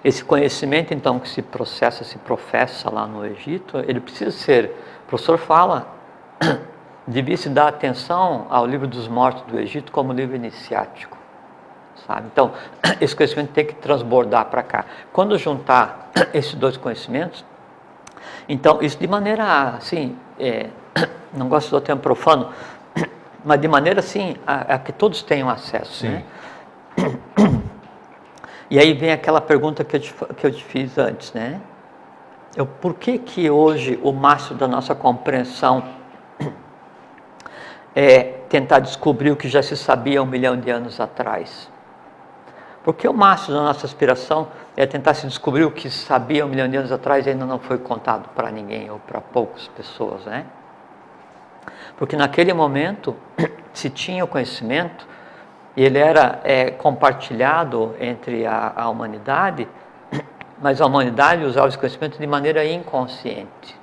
Esse conhecimento, então, que se processa, se professa lá no Egito, ele precisa ser... O professor fala, devia se dar atenção ao livro dos mortos do Egito como livro iniciático. Sabe? Então, esse conhecimento tem que transbordar para cá. Quando juntar esses dois conhecimentos, então, isso de maneira, assim, não gosto do termo profano, mas de maneira, assim, a que todos tenham acesso. Sim. Né? E aí vem aquela pergunta que eu te fiz antes, né? Por que hoje o máximo da nossa compreensão é tentar descobrir o que já se sabia 1 milhão de anos atrás? Porque o máximo da nossa aspiração é tentar se descobrir o que se sabia 1 milhão de anos atrás e ainda não foi contado para ninguém ou para poucas pessoas, né? Porque naquele momento se tinha o conhecimento e ele era compartilhado entre a humanidade, mas a humanidade usava esse conhecimento de maneira inconsciente.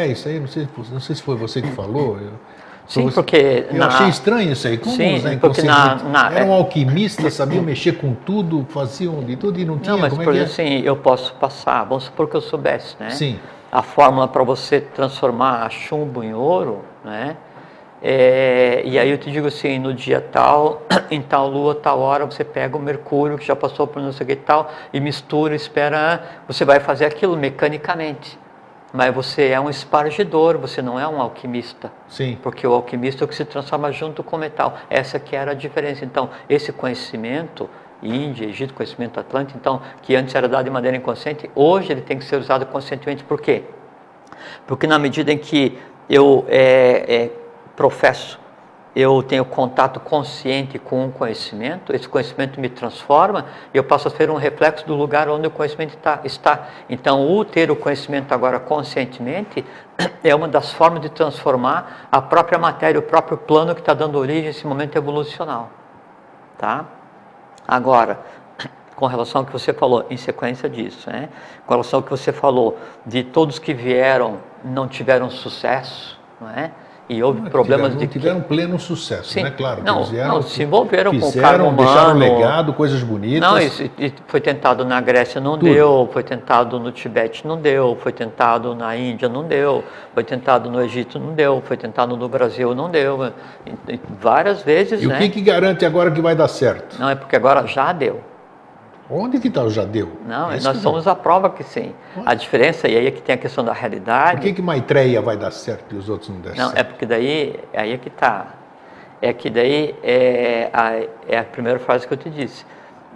Isso aí, não sei se foi você que falou. Sim, porque... Eu achei estranho isso aí. Como porque era um alquimista, sabia mexer com tudo, faziam de tudo e não tinha... Não, mas por exemplo, assim, eu posso passar, vamos supor que eu soubesse, né? Sim. A fórmula para você transformar chumbo em ouro, né? E aí eu te digo assim, no dia tal, em tal lua, tal hora, você pega o mercúrio que já passou por não sei o que tal, e mistura, espera, você vai fazer aquilo mecanicamente. Mas você é um espargidor, você não é um alquimista. Sim. Porque o alquimista é o que se transforma junto com o metal. Essa que era a diferença. Então, esse conhecimento, Índia, Egito, conhecimento atlântico, então, que antes era dado de maneira inconsciente, hoje ele tem que ser usado conscientemente. Por quê? Porque na medida em que eu professo, eu tenho contato consciente com um conhecimento, esse conhecimento me transforma e eu passo a ser um reflexo do lugar onde o conhecimento está. Então, o ter o conhecimento agora conscientemente é uma das formas de transformar a própria matéria, o próprio plano que está dando origem a esse momento evolucional. Tá? Agora, com relação ao que você falou, em sequência disso, né? Com relação ao que você falou, de todos que vieram, não tiveram sucesso, não é? E houve problemas não tiveram pleno sucesso, sim, né? Claro, não, eles vieram, se envolveram com o cargo humano, deixaram legado, coisas bonitas. Não, e foi tentado na Grécia, não deu, foi tentado no Tibete, não deu, foi tentado na Índia, não deu, foi tentado no Egito, não deu, foi tentado no Brasil, não deu, várias vezes, e né? O que garante agora que vai dar certo? Não, é porque agora já deu. Onde que está o já deu? Não, nós somos a prova que sim. A diferença, e aí é que tem a questão da realidade... Por que Maitreya vai dar certo e os outros não deram certo? Não, é porque daí, aí é que está. é que daí é a primeira frase que eu te disse,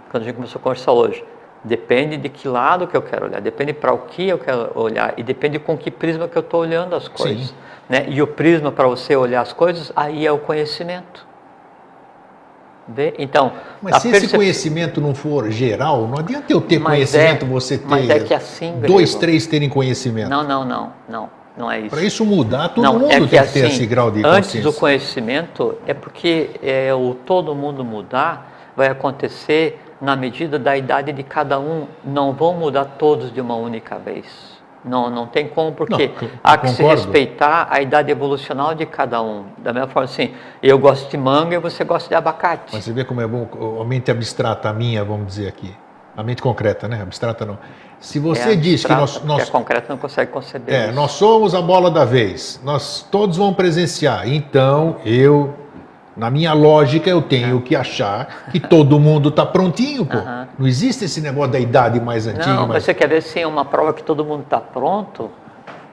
quando a gente começou a conversar hoje. Depende de que lado que eu quero olhar, depende para o que eu quero olhar e depende com que prisma que eu estou olhando as coisas. Né? E o prisma para você olhar as coisas, aí é o conhecimento. Então, mas se esse conhecimento não for geral, não adianta eu ter conhecimento, você ter mas é que assim, dois, três terem conhecimento. Não é isso. Para isso mudar, todo mundo tem que ter esse grau de consciência. Antes do conhecimento, é porque o todo mundo mudar vai acontecer na medida da idade de cada um. Não vão mudar todos de uma única vez. Não tem como, porque há que se respeitar a idade evolucional de cada um. Da mesma forma assim, eu gosto de manga e você gosta de abacate. Mas você vê como é bom, a mente abstrata, a minha, vamos dizer aqui. A mente concreta, né? Abstrata não. Se você diz que nós a concreta não consegue conceber isso. Nós somos a bola da vez, nós todos vamos presenciar. Então, na minha lógica, eu tenho que achar que todo mundo está prontinho, pô. Não existe esse negócio da idade mais antiga. Não, mas você quer ver se é uma prova que todo mundo está pronto,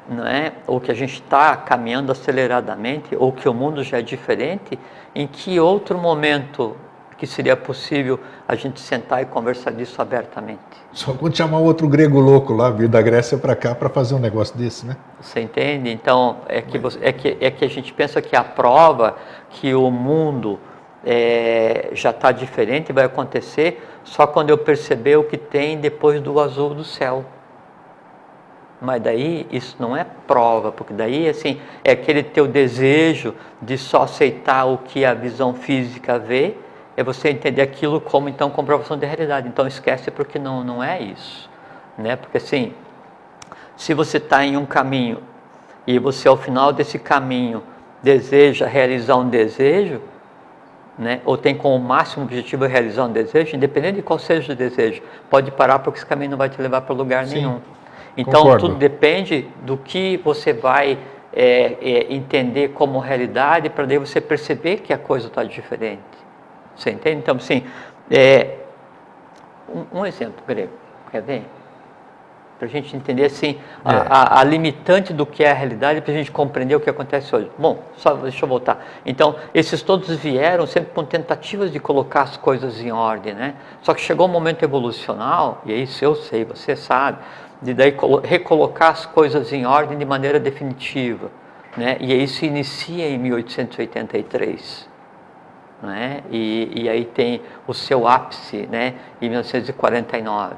não é? Ou que a gente está caminhando aceleradamente, ou que o mundo já é diferente, em que outro momento que seria possível a gente sentar e conversar disso abertamente? Só quando chamar outro grego louco lá, vir da Grécia para cá para fazer um negócio desse, né? Você entende? Então, é que a gente pensa que a prova que o mundo já está diferente vai acontecer só quando eu perceber o que tem depois do azul do céu. Mas daí isso não é prova, porque daí assim, é aquele teu desejo de só aceitar o que a visão física vê, é você entender aquilo como então comprovação de realidade. Então esquece, porque não é isso, né? Porque assim, se você está em um caminho e você ao final desse caminho deseja realizar um desejo, né? Ou tem como máximo objetivo realizar um desejo, independente de qual seja o desejo, pode parar, porque esse caminho não vai te levar para lugar nenhum. Então concordo. Tudo depende do que você vai entender como realidade, para daí você perceber que a coisa está diferente. Você entende? Então, assim, um exemplo grego, quer ver? Para a gente entender, assim, a limitante do que é a realidade, para a gente compreender o que acontece hoje. Bom, só deixa eu voltar. Então, esses todos vieram sempre com tentativas de colocar as coisas em ordem, né? Só que chegou um momento evolucional, e isso eu sei, você sabe, de daí recolocar as coisas em ordem de maneira definitiva, né? E isso inicia em 1883. Né? E aí tem o seu ápice, né, em 1949,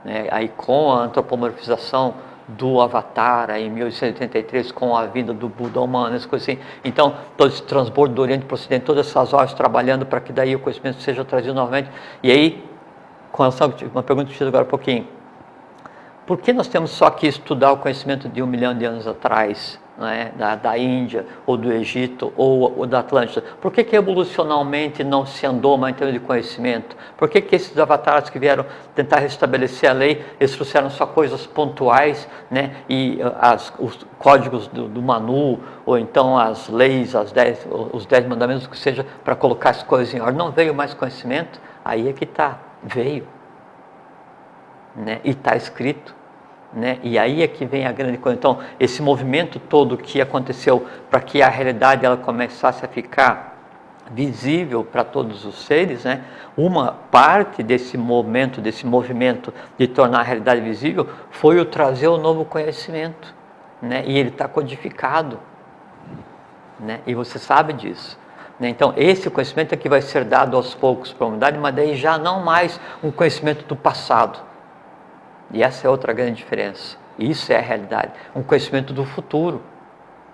né? Aí com a antropomorfização do Avatar, aí em 1883, com a vinda do Buda humano, as coisas assim. Então, todo esse transbordo do Oriente para o Ocidente, todas essas horas trabalhando para que daí o conhecimento seja trazido novamente. E aí, com relação a uma pergunta que eu fiz agora há pouquinho, por que nós temos só que estudar o conhecimento de 1 milhão de anos atrás, né, da Índia, ou do Egito, ou da Atlântida? Por que evolucionalmente não se andou mais em termos de conhecimento? Por que esses avatares que vieram tentar restabelecer a lei, eles trouxeram só coisas pontuais, né, e os códigos do Manu, ou então as leis, os 10 mandamentos, que seja, para colocar as coisas em ordem? Não veio mais conhecimento? Aí é que está, veio, né, e está escrito. Né? E aí é que vem a grande coisa. Então, esse movimento todo que aconteceu para que a realidade ela começasse a ficar visível para todos os seres, né? Uma parte desse movimento de tornar a realidade visível foi o trazer o novo conhecimento, né? E ele está codificado, né? E você sabe disso. Então, esse conhecimento é que vai ser dado aos poucos para a humanidade, mas daí já não mais um conhecimento do passado. E essa é outra grande diferença. Isso é a realidade, um conhecimento do futuro,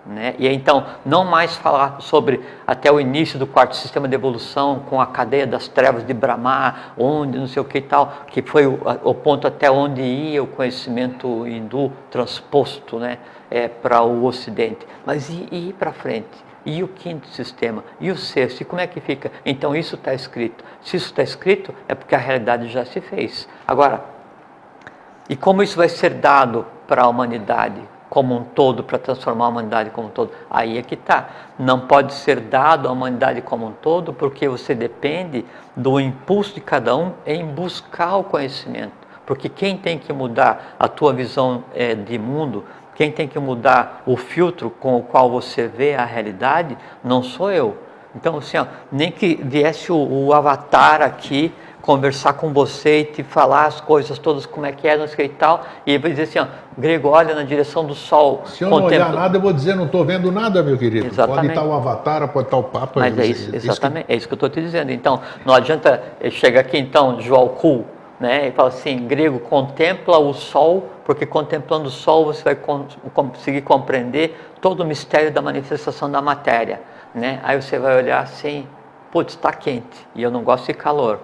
né? E então, não mais falar sobre até o início do quarto sistema de evolução, com a cadeia das trevas de Brahma, onde não sei o que e tal, que foi o ponto até onde ia o conhecimento hindu transposto, né, para o Ocidente. Mas e ir para frente? E o quinto sistema? E o sexto? E como é que fica? Então, isso está escrito. Se isso está escrito, é porque a realidade já se fez. Agora, e como isso vai ser dado para a humanidade como um todo, para transformar a humanidade como um todo? Aí é que está. Não pode ser dado à humanidade como um todo, porque você depende do impulso de cada um em buscar o conhecimento. Porque quem tem que mudar a tua visão de mundo, quem tem que mudar o filtro com o qual você vê a realidade, não sou eu. Então, assim, ó, nem que viesse o avatar aqui conversar com você e te falar as coisas todas, como é que é, não sei o que e tal, e ele vai dizer assim, ó, Grego, olha na direção do sol. Se eu não olhar nada, eu vou dizer, não estou vendo nada, meu querido. Exatamente. Pode estar o avatar, pode estar o Papa. Mas é isso, exatamente, é isso que eu estou te dizendo. Então, não adianta chegar aqui, então, João Kuhl, né, e fala assim, Grego, contempla o sol, porque contemplando o sol você vai conseguir compreender todo o mistério da manifestação da matéria, né? Aí você vai olhar assim, putz, está quente, e eu não gosto de calor.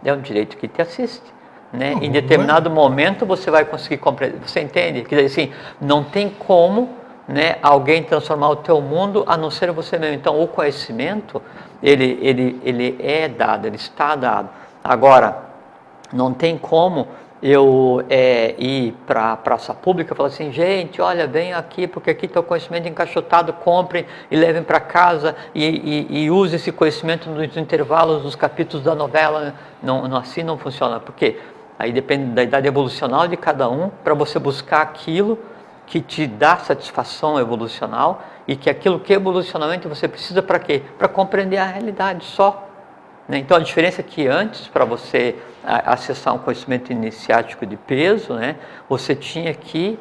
É um direito que te assiste, né? Em determinado momento você vai conseguir compreender, você entende? Quer dizer assim, não tem como, né, alguém transformar o teu mundo a não ser você mesmo. Então o conhecimento, ele é dado, ele está dado. Agora, não tem como eu ir para a praça pública e falar assim, gente, olha, vem aqui, porque aqui está o conhecimento encaixotado, comprem e levem para casa e use esse conhecimento nos intervalos dos capítulos da novela. Não, assim não funciona, porque aí depende da idade evolucional de cada um, para você buscar aquilo que te dá satisfação evolucional e que aquilo que evolucionalmente você precisa para quê? Para compreender a realidade só. Então a diferença é que antes, para você acessar um conhecimento iniciático de peso, né, você tinha que,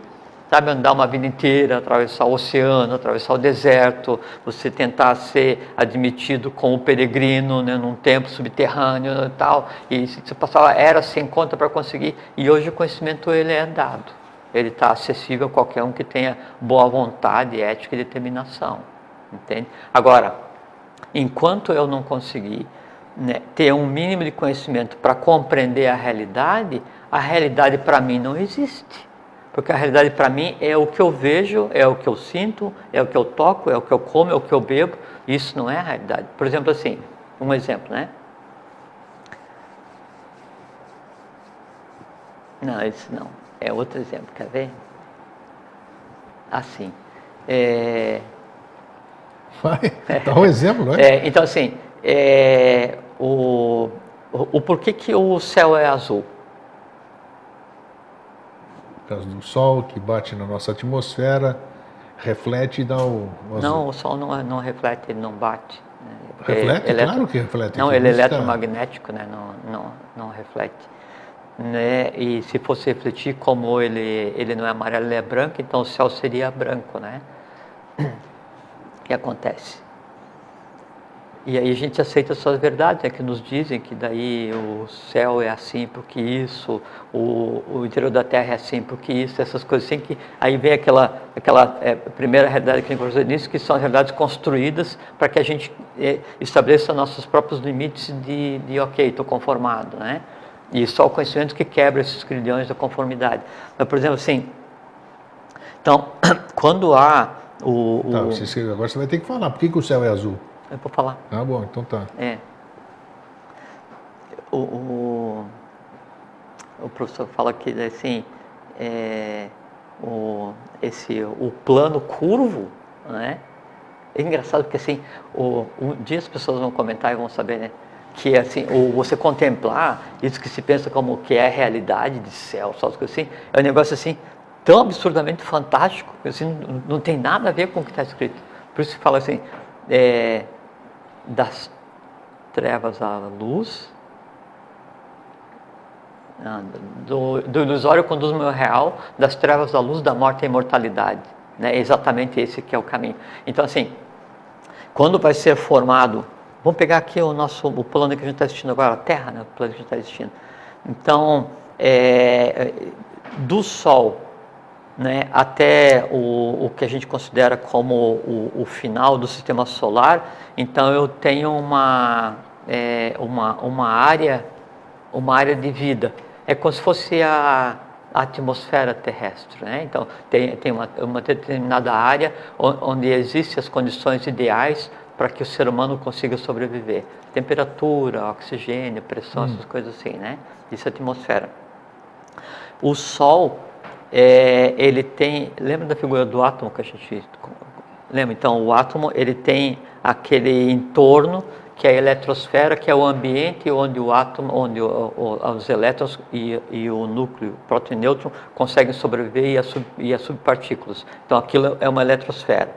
sabe, andar uma vida inteira, atravessar o oceano, atravessar o deserto, você tentar ser admitido como peregrino, né, num templo subterrâneo e tal, e você passava eras sem conta para conseguir, e hoje o conhecimento ele é dado, ele está acessível a qualquer um que tenha boa vontade, ética e determinação, entende? Agora, enquanto eu não conseguir, né, ter um mínimo de conhecimento para compreender a realidade para mim não existe. Porque a realidade para mim é o que eu vejo, é o que eu sinto, é o que eu toco, é o que eu como, é o que eu bebo. Isso não é a realidade. Por exemplo, assim, um exemplo, né? Não, esse não. É outro exemplo, quer ver? Assim. Vai, dá um exemplo, não é? Então, assim, o porquê que o céu é azul? Por causa do sol que bate na nossa atmosfera, reflete e dá o azul. Não, o sol não reflete, ele não bate. Reflete? Claro que reflete. Não, ele é eletromagnético, né? Não reflete. Né? E se fosse refletir, como ele não é amarelo, ele é branco, então o céu seria branco, né? O que acontece? E aí a gente aceita suas verdades, né, que nos dizem que daí o céu é assim porque isso, o interior da terra é assim porque isso, essas coisas assim, que aí vem aquela primeira realidade que a gente conversou nisso, que são realidades construídas para que a gente estabeleça nossos próprios limites de ok, estou conformado, né? E só o conhecimento que quebra esses grilhões da conformidade. Mas, por exemplo, assim, então, quando há agora você vai ter que falar, por que o céu é azul? Eu vou falar. Ah, bom, então tá. O professor fala que assim, o plano curvo, né? É engraçado porque assim, um dia as pessoas vão comentar e vão saber, né? Que assim, você contemplar isso que se pensa como que é a realidade de céu, só coisas assim, é um negócio assim tão absurdamente fantástico, assim, não tem nada a ver com o que está escrito. Por isso que fala assim, das trevas à luz, do ilusório conduz o meu real, das trevas à luz, da morte à imortalidade, né? É exatamente esse que é o caminho. Então assim, quando vai ser formado, vamos pegar aqui o plano que a gente está assistindo agora, a Terra, né? O plano que a gente está assistindo. Então, do Sol, né, até o que a gente considera como o final do sistema solar, então eu tenho uma área de vida. É como se fosse a atmosfera terrestre, né? Então tem uma determinada área onde existem as condições ideais para que o ser humano consiga sobreviver. Temperatura, oxigênio, pressão, essas coisas assim, né? Isso é a atmosfera. O Sol, ele tem, lembra da figura do átomo que a gente lembra? Então o átomo, ele tem aquele entorno que é a eletrosfera, que é o ambiente onde o átomo, onde os elétrons e o núcleo, próton e nêutron, conseguem sobreviver e as subpartículas. Então aquilo é uma eletrosfera.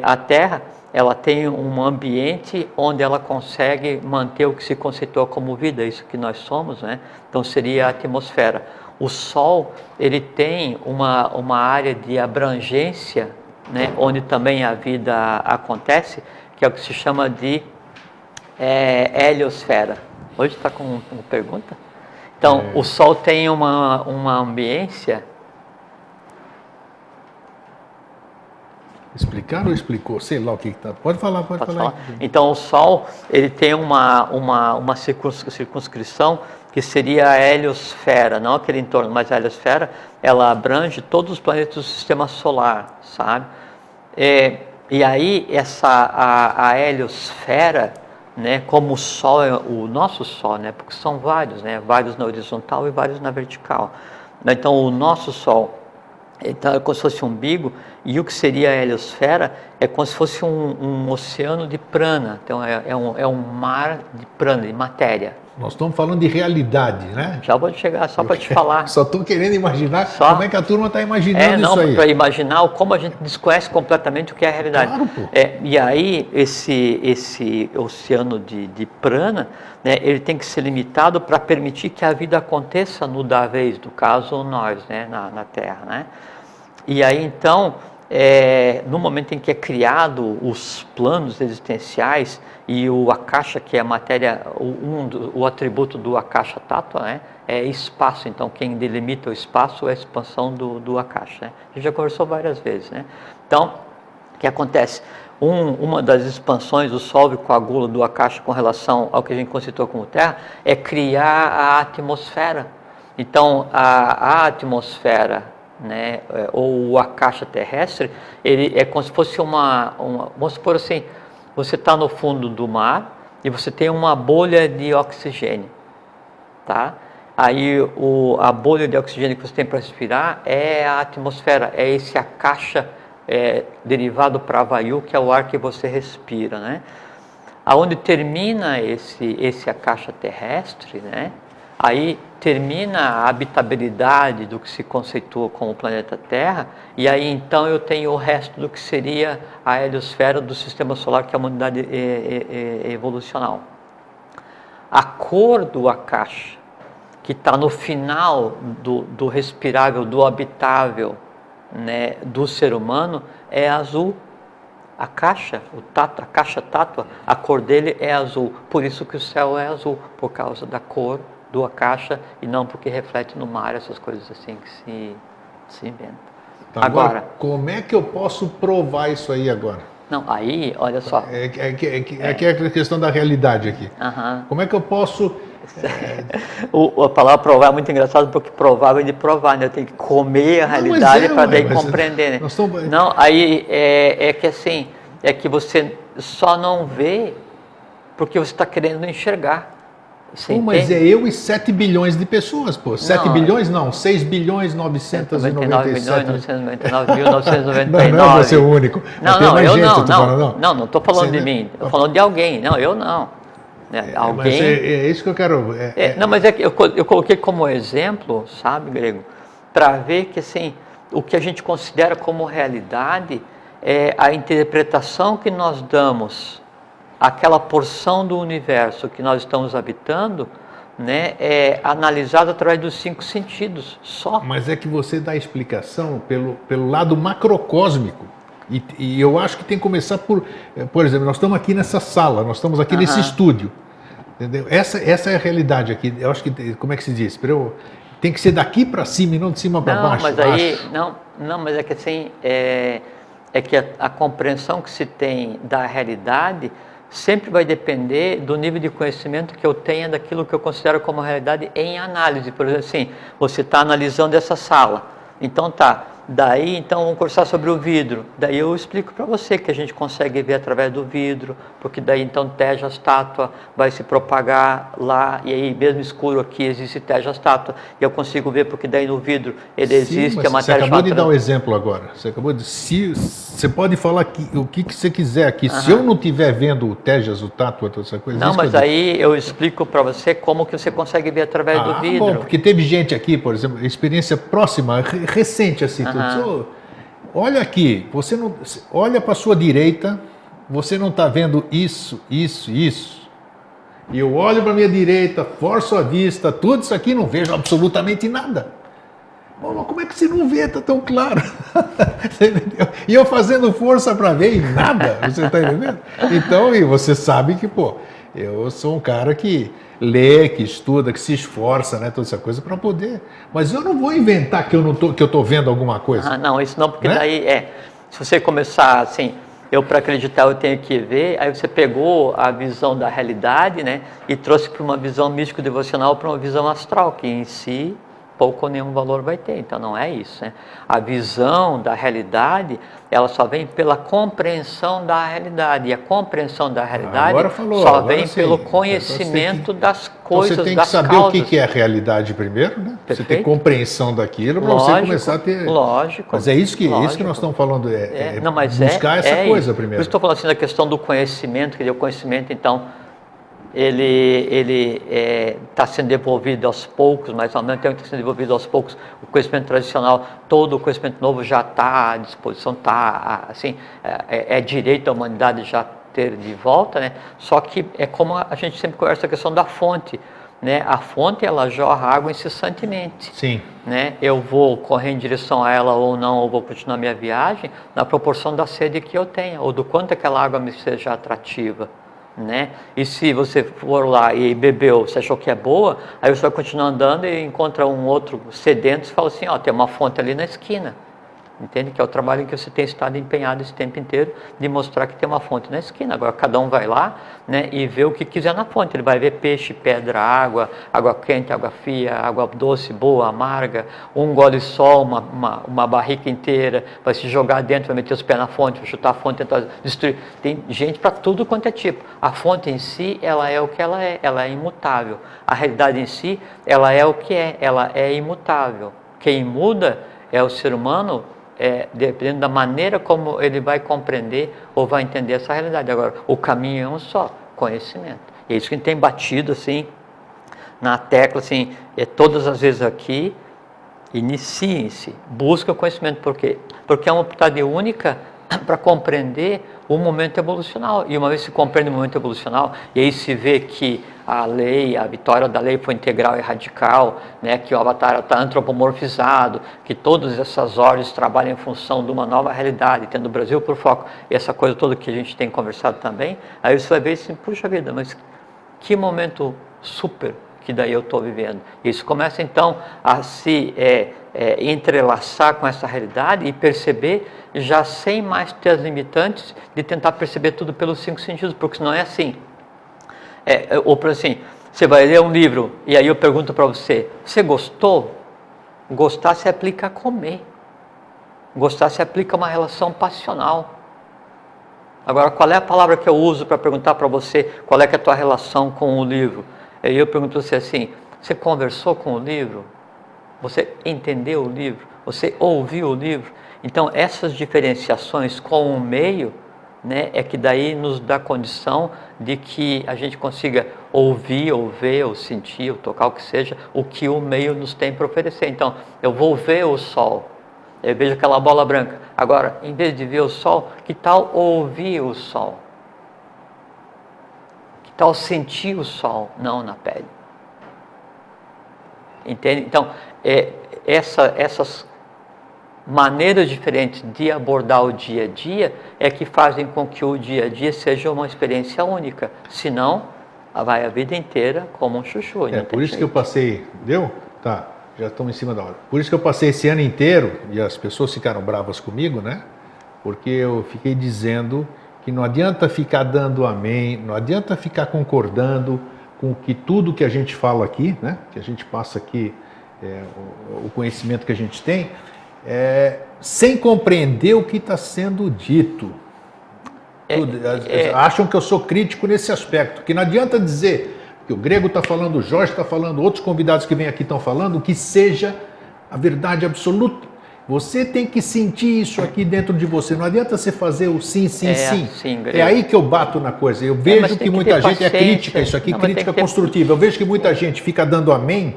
A Terra, ela tem um ambiente onde ela consegue manter o que se conceitua como vida, isso que nós somos, né? Então seria a atmosfera. O Sol, ele tem uma área de abrangência, né, onde também a vida acontece, que é o que se chama de heliosfera. Hoje está com uma pergunta? Então, o Sol tem uma ambiência... Explicar ou explicou? Sei lá o que está. Pode falar, pode falar. Então, o Sol, ele tem uma circunscrição que seria a heliosfera, não aquele entorno, mas a heliosfera, ela abrange todos os planetas do sistema solar, sabe? E aí, a heliosfera, né, como o Sol é o nosso Sol, né, porque são vários, né, vários na horizontal e vários na vertical. Então, o nosso Sol, então, é como se fosse um umbigo, e o que seria a heliosfera é como se fosse um oceano de prana. Então, é um mar de prana, de matéria. Nós estamos falando de realidade, né? Já vou chegar, só para te falar. Só estou querendo imaginar como é que a turma está imaginando isso aí. Para imaginar como a gente desconhece completamente o que é a realidade. Claro, pô. E aí, esse oceano de prana, né, ele tem que ser limitado para permitir que a vida aconteça no da vez, no caso nós, né, na Terra, né? E aí, então, no momento em que é criado os planos existenciais e o Akasha, que é a matéria, o atributo do Akasha Tattva, né, é espaço. Então, quem delimita o espaço é a expansão do Akasha, né? A gente já conversou várias vezes, né? Então, o que acontece? Uma das expansões do Sol e coagula do Akasha com relação ao que a gente conceitou como Terra é criar a atmosfera. Então, a atmosfera, né, ou o Akasha terrestre, ele é como se fosse vamos supor assim, você está no fundo do mar e você tem uma bolha de oxigênio, tá? Aí a bolha de oxigênio que você tem para respirar é a atmosfera, é esse Akasha derivado para Vayu, que é o ar que você respira, né? Aonde termina esse Akasha terrestre, né? Aí termina a habitabilidade do que se conceitua como planeta Terra, e aí então eu tenho o resto do que seria a heliosfera do sistema solar, que é a unidade evolucional. A cor do Akasha, que está no final do respirável, do habitável, né, do ser humano, é azul. Akasha, Akasha Tattva, a cor dele é azul, por isso que o céu é azul, por causa da cor do Akasha, e não porque reflete no mar, essas coisas assim que se inventam. Então, agora, como é que eu posso provar isso aí agora? Não, aí, olha só. Aqui é a questão da realidade aqui. Como é que eu posso... A palavra provar é muito engraçado, porque provar vem de provar, né? Eu tenho que comer a realidade para daí compreender, né? Não, aí é que assim, é que você só não vê porque você está querendo enxergar. Mas é eu e 7 bilhões de pessoas, pô. 7 bilhões não, 6 bilhões 997 999.999. Não é você o único. Não estou falando de mim, estou falando de alguém. Não, eu não. Alguém... Mas é isso que eu quero... Não, mas é que eu coloquei como exemplo, sabe, Grego, para ver que assim, o que a gente considera como realidade é a interpretação que nós damos àquela porção do universo que nós estamos habitando, né, é analisado através dos 5 sentidos só. Mas é que você dá explicação pelo lado macrocósmico. E eu acho que tem que começar por exemplo, nós estamos aqui nessa sala, nós estamos aqui nesse estúdio, entendeu? Essa é a realidade aqui. Eu acho que, como é que se diz? Tem que ser daqui para cima e não de cima para baixo. Mas aí, mas é que assim, é que a compreensão que se tem da realidade sempre vai depender do nível de conhecimento que eu tenha daquilo que eu considero como realidade em análise. Por exemplo, assim, você está analisando essa sala, então daí então vamos conversar sobre o vidro, daí eu explico para você que a gente consegue ver através do vidro, porque daí então Tejas Tattva vai se propagar lá, e aí mesmo escuro aqui existe Tejas Tattva, e eu consigo ver porque daí no vidro ele existe, a matéria... Você acabou de dar um exemplo agora, você pode falar o que você quiser aqui, se eu não estiver vendo o Tejas, o Tattva, toda essa coisa... Não, mas aí eu explico para você como que você consegue ver através do vidro. Bom, porque teve gente aqui, por exemplo, experiência próxima, recente assim, olha aqui, você não olha para a sua direita, você não está vendo isso, isso, isso. E eu olho para a minha direita, forço a vista, tudo isso aqui, não vejo absolutamente nada. Bom, mas como é que você não vê? Está tão claro. E eu fazendo força para ver e nada, você está entendendo? Então, e você sabe que, pô, eu sou um cara que lê, que estuda, que se esforça, né, toda essa coisa para poder. Mas eu não vou inventar que eu tô vendo alguma coisa. Ah, não, isso não, porque né? daí se você começar assim, eu para acreditar eu tenho que ver, aí você pegou a visão da realidade, né, e trouxe para uma visão místico-devocional, para uma visão astral, que em si pouco ou nenhum valor vai ter. Então não é isso, né? A visão da realidade, ela só vem pela compreensão da realidade, e a compreensão da realidade só vem pelo conhecimento das coisas, então você tem das que saber causas. o que é a realidade primeiro, né? Perfeito. Você tem compreensão daquilo para você começar a ter... Lógico. Mas é isso que nós estamos falando, não, mas buscar essa coisa isso. primeiro. Eu estou falando assim da questão do conhecimento, que o conhecimento, então, ele está sendo devolvido aos poucos, mas ao mesmo tempo que está sendo devolvido aos poucos, o conhecimento tradicional, todo o conhecimento novo já está à disposição, está, assim, é direito da humanidade já ter de volta, né? Só que é como a gente sempre conversa a questão da fonte, né? A fonte, ela jorra água incessantemente. Sim. Né? Eu vou correr em direção a ela ou não, ou vou continuar minha viagem na proporção da sede que eu tenha, ou do quanto aquela água me seja atrativa. Né? E se você for lá e bebeu, você achou que é boa, aí você vai continuar andando e encontra um outro sedento e fala assim, ó, tem uma fonte ali na esquina. Entende? Que é o trabalho em que você tem estado empenhado esse tempo inteiro de mostrar que tem uma fonte na esquina. Agora cada um vai lá, né, e vê o que quiser na fonte. Ele vai ver peixe, pedra, água quente, água fria, água doce, boa, amarga, um gole só, uma barrica inteira, vai se jogar dentro, vai meter os pés na fonte, vai chutar a fonte, tentar destruir. Tem gente para tudo quanto é tipo. A fonte em si, ela é o que ela é imutável. A realidade em si, ela é o que ela é imutável. Quem muda é o ser humano, dependendo da maneira como ele vai compreender ou vai entender essa realidade. Agora, o caminho é um só, conhecimento. E é isso que a gente tem batido assim, na tecla, assim, todas as vezes aqui, iniciem-se, busquem o conhecimento. Por quê? Porque é uma oportunidade única para compreender o momento evolucional. E uma vez que se compreende o momento evolucional, e aí se vê que a lei, a vitória da lei foi integral e radical, né, que o avatar está antropomorfizado, que todas essas ordens trabalham em função de uma nova realidade, tendo o Brasil por foco, e essa coisa toda que a gente tem conversado também, aí você vai ver assim, puxa vida, mas que momento super que daí eu estou vivendo. Isso começa então a se entrelaçar com essa realidade e perceber, já sem mais ter as limitantes de tentar perceber tudo pelos 5 sentidos, porque senão é assim. Ou por assim, você vai ler um livro e aí eu pergunto para você, você gostou? Gostar se aplica a comer. Gostar se aplica a uma relação passional. Agora, qual é a palavra que eu uso para perguntar para você qual é que é a tua relação com o livro? Aí eu pergunto para você assim, você conversou com o livro? Você entendeu o livro? Você ouviu o livro? Então, essas diferenciações com o meio, né, é que daí nos dá condição de que a gente consiga ouvir, ou ver, ou sentir, ou tocar, o que seja, o que o meio nos tem para oferecer. Então, eu vou ver o sol, eu vejo aquela bola branca. Agora, em vez de ver o sol, que tal ouvir o sol? Que tal sentir o sol, não na pele? Entende? Então, essas maneiras diferentes de abordar o dia a dia é que fazem com que o dia a dia seja uma experiência única. Senão, vai a vida inteira como um chuchu. Por isso que eu passei... Deu? Tá, já estamos em cima da hora. Por isso que eu passei esse ano inteiro, e as pessoas ficaram bravas comigo, né? Porque eu fiquei dizendo que não adianta ficar dando amém, não adianta ficar concordando com que tudo que a gente fala aqui, né? Que a gente passa aqui, o conhecimento que a gente tem, sem compreender o que está sendo dito. Acham que eu sou crítico nesse aspecto, que não adianta dizer que o Grego está falando, o Jorge está falando, outros convidados que vêm aqui estão falando, que seja a verdade absoluta. Você tem que sentir isso aqui dentro de você. Não adianta você fazer o sim, sim, sim. É aí que eu bato na coisa. Eu vejo que muita gente é crítica, isso aqui, crítica construtiva. Eu vejo que muita gente fica dando amém.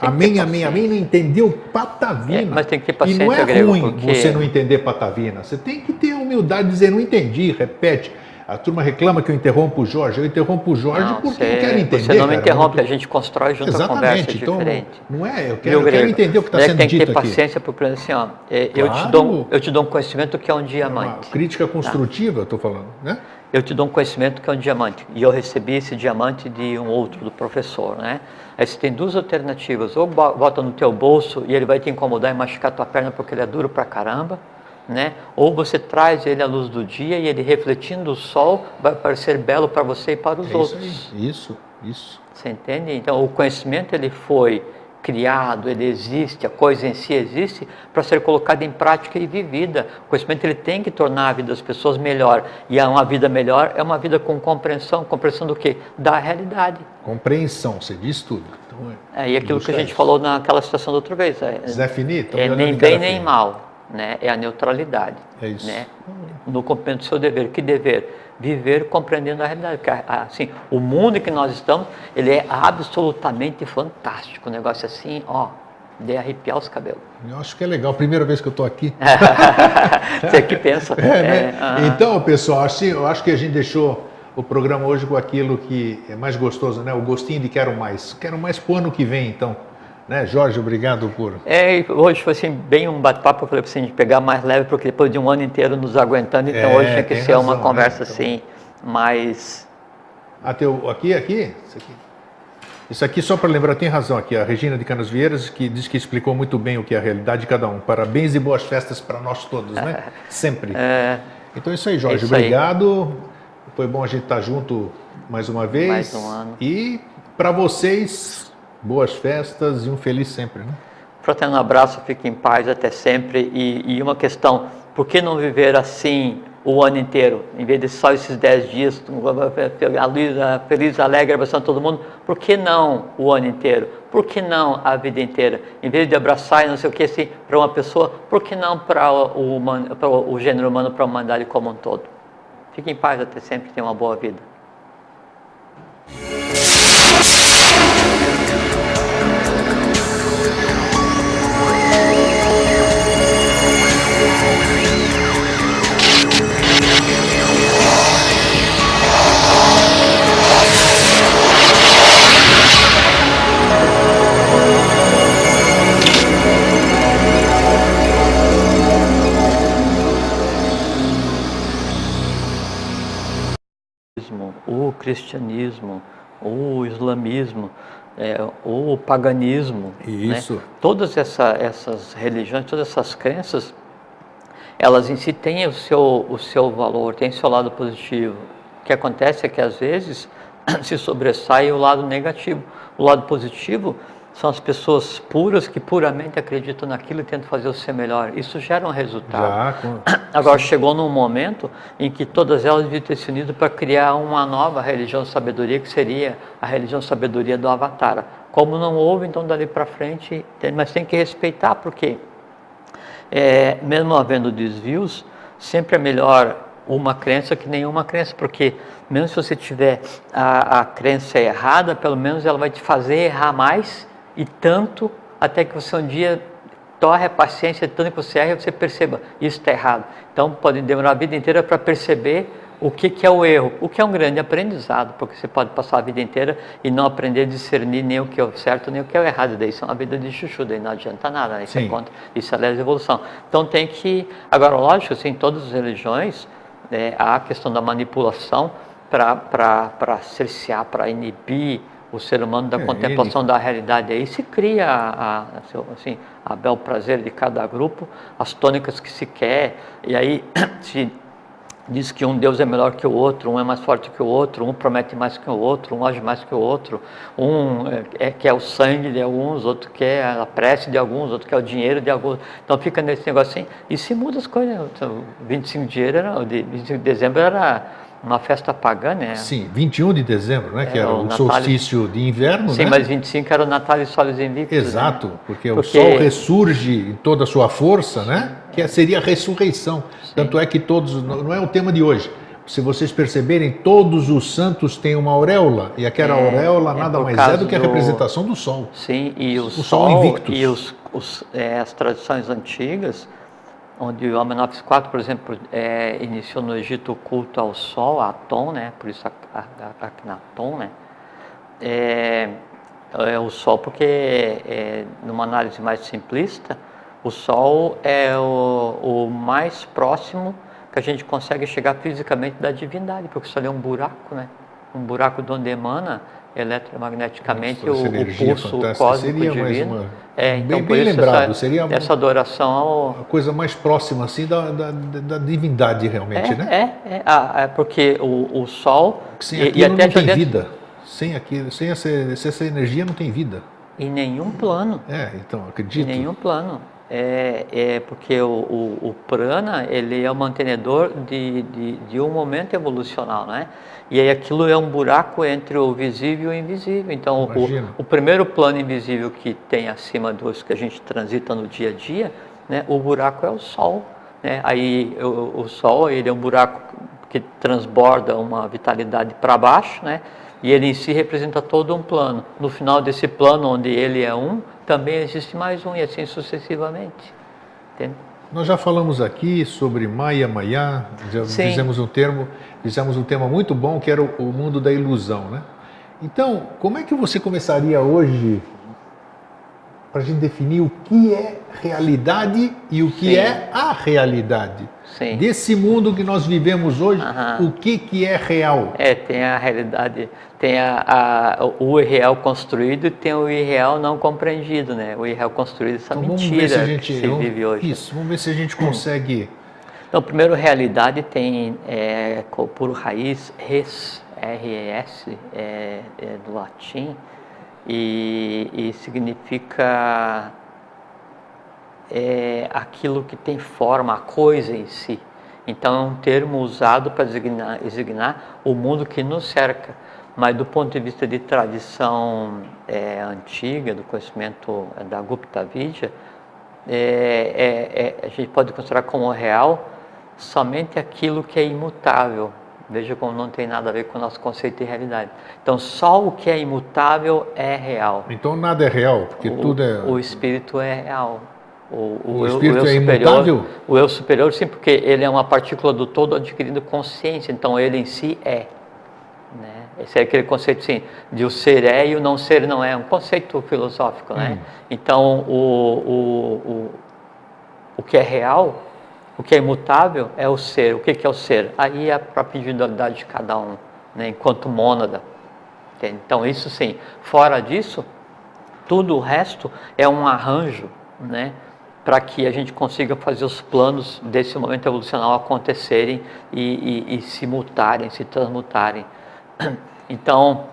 Amém, não entendeu patavina. Mas tem que ter paciência, e não é Grego, ruim você não entender patavina. Você tem que ter a humildade de dizer, não entendi, repete. A turma reclama que eu interrompo o Jorge. Eu interrompo o Jorge porque eu quero entender. Você não me interrompe, a gente constrói junto a conversa diferente. Não é, eu quero entender o que está sendo dito aqui. Tem que ter paciência, porque assim, ó, eu te dou um conhecimento que é um diamante. Uma crítica construtiva, eu estou falando, né? Eu te dou um conhecimento que é um diamante. E eu recebi esse diamante de um outro, do professor, né? Aí você tem duas alternativas. Ou bota no teu bolso e ele vai te incomodar e machucar tua perna porque ele é duro pra caramba, né? Ou você traz ele à luz do dia e ele, refletindo o sol, vai parecer belo para você e para os outros. Isso. Você entende? Então, o conhecimento, ele foi criado, ele existe, a coisa em si existe para ser colocada em prática e vivida. O conhecimento, ele tem que tornar a vida das pessoas melhor. E uma vida melhor é uma vida com compreensão. Compreensão do quê? Da realidade. Compreensão, você diz tudo. Então, e aquilo que a gente falou naquela situação da outra vez. Zé Finito, nem bem nem mal. Né? É a neutralidade. É isso. Né? No cumprimento do seu dever. Que dever? Viver compreendendo a realidade. Porque, assim, o mundo em que nós estamos, ele é absolutamente fantástico. Um negócio assim, ó, de arrepiar os cabelos. Eu acho que é legal. Primeira vez que eu estou aqui. Você que pensa. Né? Então, pessoal, assim, eu acho que a gente deixou o programa hoje com aquilo que é mais gostoso, né? O gostinho de quero mais. Quero mais pro ano que vem, então. Né, Jorge, obrigado por... Hoje foi assim, bem um bate-papo, eu falei para você pegar mais leve, porque depois de um ano inteiro nos aguentando, então hoje tem que ser razão, uma conversa, né? Então, assim, mais... Isso aqui, só para lembrar, tem razão aqui, a Regina de Canas Vieiras, que diz que explicou muito bem o que é a realidade de cada um. Parabéns e boas festas para nós todos, né? Sempre. Então é isso aí, Jorge, obrigado. Foi bom a gente estar junto mais uma vez. Mais um ano. E para vocês... boas festas e um feliz sempre, né? Fraterno abraço, fique em paz até sempre. E uma questão, por que não viver assim o ano inteiro? Em vez de só esses 10 dias, feliz, alegre, abraçando todo mundo, por que não o ano inteiro? Por que não a vida inteira? Em vez de abraçar e não sei o que, assim, para uma pessoa, por que não para o gênero humano, para a humanidade como um todo? Fique em paz até sempre, tenha uma boa vida. O cristianismo, o islamismo, o paganismo, isso. Né? Todas essas religiões, todas essas crenças, elas em si têm o seu valor, têm o seu lado positivo. O que acontece é que às vezes se sobressai o lado negativo. O lado positivo são as pessoas puras que puramente acreditam naquilo e tentam fazer o seu melhor. Isso gera um resultado. Agora chegou num momento em que todas elas deviam ter se unido para criar uma nova religião de sabedoria, que seria a religião de sabedoria do Avatara. Como não houve, então dali para frente, mas tem que respeitar, porque mesmo havendo desvios, sempre é melhor uma crença que nenhuma crença, porque mesmo se você tiver a crença errada, pelo menos ela vai te fazer errar mais, e tanto até que você um dia torre a paciência, tanto que você erra e você perceba, isso está errado. Então pode demorar a vida inteira para perceber o que é o erro, o que é um grande aprendizado, porque você pode passar a vida inteira e não aprender a discernir nem o que é o certo, nem o que é o errado, daí isso é uma vida de chuchu, daí não adianta nada, né? Isso é contra, isso é a evolução. Então tem que, agora lógico, assim, em todas as religiões, há a questão da manipulação para cercear, para inibir o ser humano da contemplação da realidade. Aí se cria a bel prazer de cada grupo, as tônicas que se quer, e aí se diz que um Deus é melhor que o outro, um é mais forte que o outro, um promete mais que o outro, um age mais que o outro, um quer o sangue de alguns, outro quer a prece de alguns, outro quer o dinheiro de alguns. Então fica nesse negócio assim, e se muda as coisas. 25 de dezembro era uma festa pagã, né? Sim, 21 de dezembro, né? Que era o solstício de inverno, sim, né? Mas 25 era o Natal e Solis Invictus. Exato, né? porque o sol ressurge em toda a sua força, né? Que seria a ressurreição. Sim. Tanto é que todos, não é o tema de hoje, se vocês perceberem, todos os santos têm uma auréola, e aquela auréola nada mais é do que a representação do sol. Sim, e o sol invictus. E as tradições antigas, onde o Amenófis IV, por exemplo, iniciou no Egito o culto ao Sol, a Aton, né? Por isso Akhenaton, né? O Sol, porque numa análise mais simplista, o Sol é o mais próximo que a gente consegue chegar fisicamente da divindade, porque o Sol é um buraco, né? Um buraco de onde emana eletromagneticamente o pulso cósmico divino. Então, bem lembrado, seria essa adoração a coisa mais próxima assim da divindade realmente, né? Porque o Sol sem aquilo não tem vida. Sem essa energia não tem vida. Em nenhum plano. Então, acredito. Em nenhum plano. Porque o prana, ele é o mantenedor de um momento evolucional, né? E aí aquilo é um buraco entre o visível e o invisível. Então, o primeiro plano invisível que tem acima dos que a gente transita no dia a dia, né? O buraco é o Sol, né? Aí o Sol, ele é um buraco que transborda uma vitalidade para baixo, né? E ele em si representa todo um plano. No final desse plano, onde ele é um, também existe mais um, e assim sucessivamente. Entende? Nós já falamos aqui sobre Maya, já fizemos um tema muito bom, que era o mundo da ilusão, né? Então, como é que você começaria hoje para a gente definir o que é realidade e o que é a realidade? Sim. Desse mundo que nós vivemos hoje, o que é real? Tem a realidade, tem o irreal construído e tem o irreal não compreendido, né? O irreal construído, essa mentira que se vive hoje. Isso, vamos ver se a gente consegue... Então, primeiro, realidade tem por raiz, res, R-E-S, do latim, e significa... aquilo que tem forma, a coisa em si. Então é um termo usado para designar o mundo que nos cerca, mas do ponto de vista de tradição antiga, do conhecimento da Gupta Vidya, a gente pode considerar como real somente aquilo que é imutável. Veja como não tem nada a ver com o nosso conceito de realidade. Então, só o que é imutável é real. Então, nada é real, porque tudo é... O espírito é real. O espírito é imutável? O eu superior, sim, porque ele é uma partícula do todo adquirindo consciência. Então, ele em si é. Né? Esse é aquele conceito, sim, de o ser e o não ser não é. Um conceito filosófico, né? Então, o que é real... O que é imutável é o ser. O que é o ser? Aí é a própria individualidade de cada um, né? Enquanto mônada. Então, isso sim. Fora disso, tudo o resto é um arranjo, né? Para que a gente consiga fazer os planos desse momento evolucional acontecerem e se mutarem, se transmutarem. Então,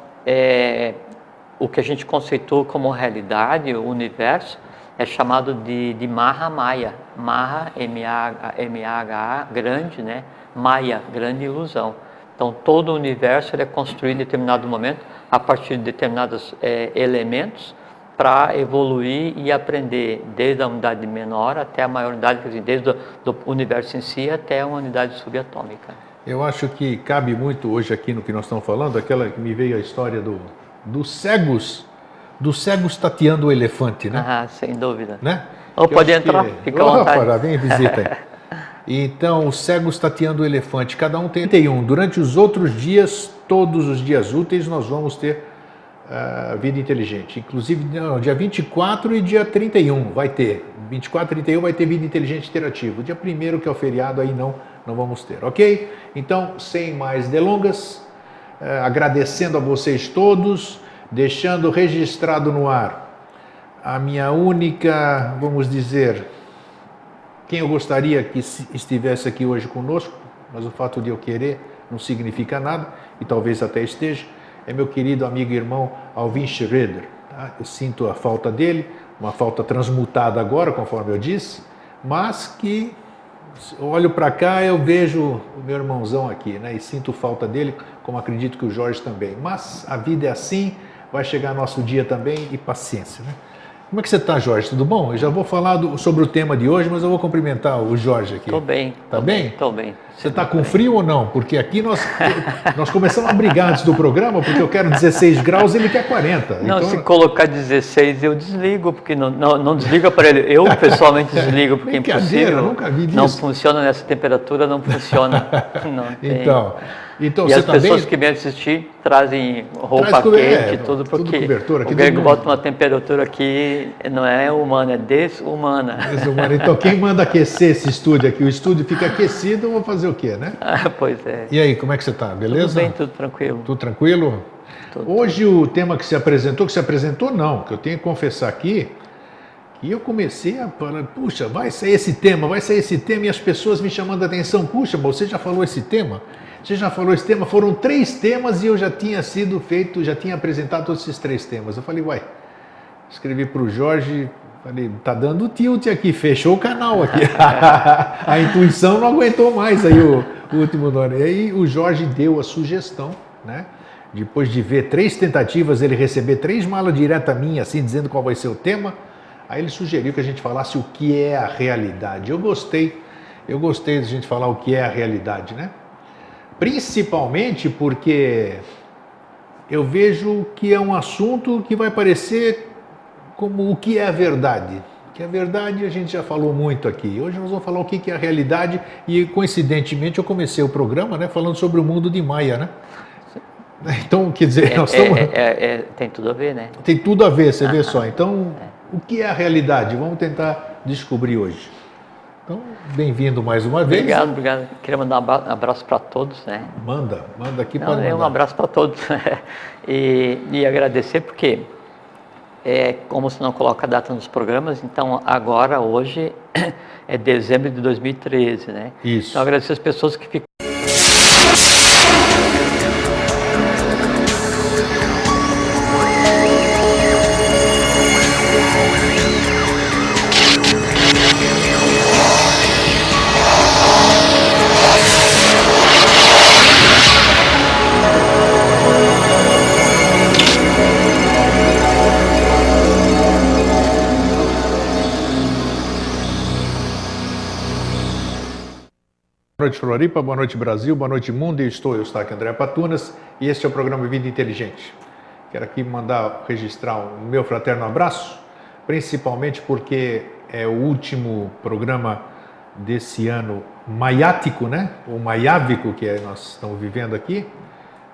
o que a gente conceitua como realidade, o universo, é chamado de Maha Maya. Maha, M-A-H-A, grande, né? Maya, grande ilusão. Então, todo o universo ele é construído em determinado momento, a partir de determinados elementos, para evoluir e aprender desde a unidade menor até a maior unidade, quer dizer, desde o universo em si até uma unidade subatômica. Eu acho que cabe muito hoje aqui no que nós estamos falando, aquela que me veio a história dos cegos tateando o elefante, né? Sem dúvida. Né? Pode entrar, fica à vontade. Vem, visita aí. Então, os cegos tateando o elefante, cada um tem um. Durante os outros dias, todos os dias úteis, nós vamos ter vida inteligente. Inclusive, dia 24 e dia 31 vai ter. 24 e 31 vai ter vida inteligente interativa. O dia 1º, que é o feriado, aí não vamos ter, ok? Então, sem mais delongas, agradecendo a vocês todos, deixando registrado no ar a minha única, vamos dizer, quem eu gostaria que estivesse aqui hoje conosco, mas o fato de eu querer não significa nada, e talvez até esteja, é meu querido amigo e irmão Alvin Schroeder. Tá? Eu sinto a falta dele, uma falta transmutada agora, conforme eu disse, mas que olho para cá, eu vejo o meu irmãozão aqui, né? E sinto falta dele, como acredito que o Jorge também. Mas a vida é assim, vai chegar nosso dia também, e paciência, né? Como é que você está, Jorge? Tudo bom? Eu já vou falar sobre o tema de hoje, mas eu vou cumprimentar o Jorge aqui. Estou bem. Tá bem? Estou bem. Você está com frio ou não? Porque aqui nós começamos a brigar antes do programa, porque eu quero 16 graus e ele quer 40. Não, então... se colocar 16 eu desligo, porque não desliga para ele. Eu pessoalmente desligo, porque é impossível. Nunca vi disso. Não funciona nessa temperatura, não funciona. Não tem. Então e você as tá pessoas bem? que vêm assistir trazem roupa quente, tudo, porque o Greg bota uma temperatura que não é humana, é desumana. Então quem manda aquecer esse estúdio aqui? O estúdio fica aquecido, eu vou fazer o quê, né? Pois é. E aí, como é que você está? Beleza? Tudo bem, tudo tranquilo. Tudo tranquilo? Hoje o tema que se apresentou não, que eu tenho que confessar aqui, que eu comecei a falar, puxa, vai sair esse tema, e as pessoas me chamando a atenção, puxa, você já falou esse tema? Foram 3 temas e eu já tinha apresentado todos esses 3 temas. Eu falei, escrevi para o Jorge, falei, tá dando tilt aqui, fechou o canal aqui. A intuição não aguentou mais aí o último nome. E aí o Jorge deu a sugestão, né? Depois de ver 3 tentativas, ele receber 3 malas direto a mim, assim, dizendo qual vai ser o tema, aí ele sugeriu que a gente falasse o que é a realidade. Eu gostei de a gente falar o que é a realidade, né? Principalmente porque eu vejo que é um assunto que vai parecer como o que é a verdade. Que a verdade a gente já falou muito aqui. Hoje nós vamos falar o que é a realidade e, coincidentemente, eu comecei o programa, né, falando sobre o mundo de Maia, né? Então, quer dizer, nós estamos... tem tudo a ver, né? Tem tudo a ver, você vê só. Então, o que é a realidade? Vamos tentar descobrir hoje. Então, bem-vindo mais uma vez. Obrigado. Queria mandar um abraço para todos, né? Manda aqui para mandar. Um abraço para todos. e agradecer porque, como você não coloca a data nos programas, então agora, hoje, é dezembro de 2013, né? Isso. Então, agradecer as pessoas que ficam... Boa noite, Floripa, boa noite, Brasil, boa noite, mundo. Eu estou aqui, André Patunas, e este é o programa Vida Inteligente. Quero aqui registrar o meu fraterno abraço, principalmente porque é o último programa desse ano maiático, né? Ou maiávico que nós estamos vivendo aqui,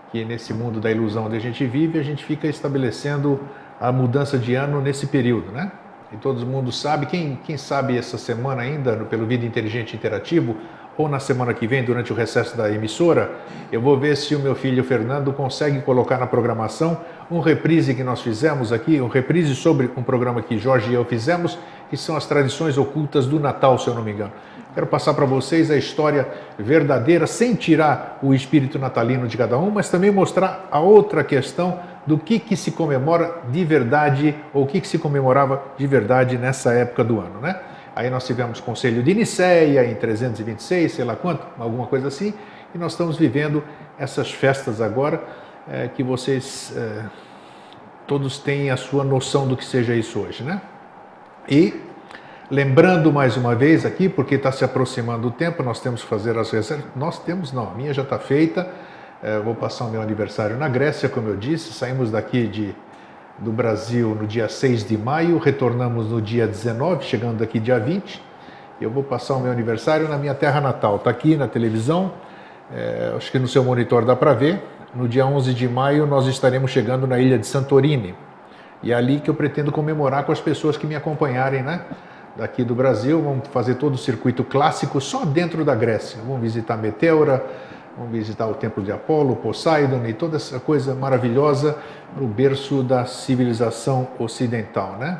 que nesse mundo da ilusão onde a gente vive, a gente fica estabelecendo a mudança de ano nesse período, né? E todo mundo sabe, quem sabe essa semana ainda, pelo Vida Inteligente Interativo, ou na semana que vem, durante o recesso da emissora, eu vou ver se o meu filho Fernando consegue colocar na programação um reprise que nós fizemos aqui, um reprise sobre um programa que Jorge e eu fizemos, que são as tradições ocultas do Natal, se eu não me engano. Quero passar para vocês a história verdadeira, sem tirar o espírito natalino de cada um, mas também mostrar a outra questão do que se comemora de verdade, ou o que se comemorava de verdade nessa época do ano, né? Aí nós tivemos Conselho de Nicéia em 326, sei lá quanto, alguma coisa assim, e nós estamos vivendo essas festas agora, que vocês todos têm a sua noção do que seja isso hoje, né? E lembrando mais uma vez aqui, porque está se aproximando o tempo, nós temos que fazer as reservas. Nós temos não, a minha já está feita. Vou passar o meu aniversário na Grécia, como eu disse. Saímos daqui do Brasil no dia 6 de maio, retornamos no dia 19, chegando daqui dia 20. Eu vou passar o meu aniversário na minha terra natal. Está aqui na televisão, acho que no seu monitor dá para ver. No dia 11 de maio nós estaremos chegando na ilha de Santorini. E é ali que eu pretendo comemorar com as pessoas que me acompanharem, né? Daqui do Brasil, vamos fazer todo o circuito clássico só dentro da Grécia. Vamos visitar Meteora, vamos visitar o Templo de Apolo, Poseidon e toda essa coisa maravilhosa no berço da civilização ocidental, né?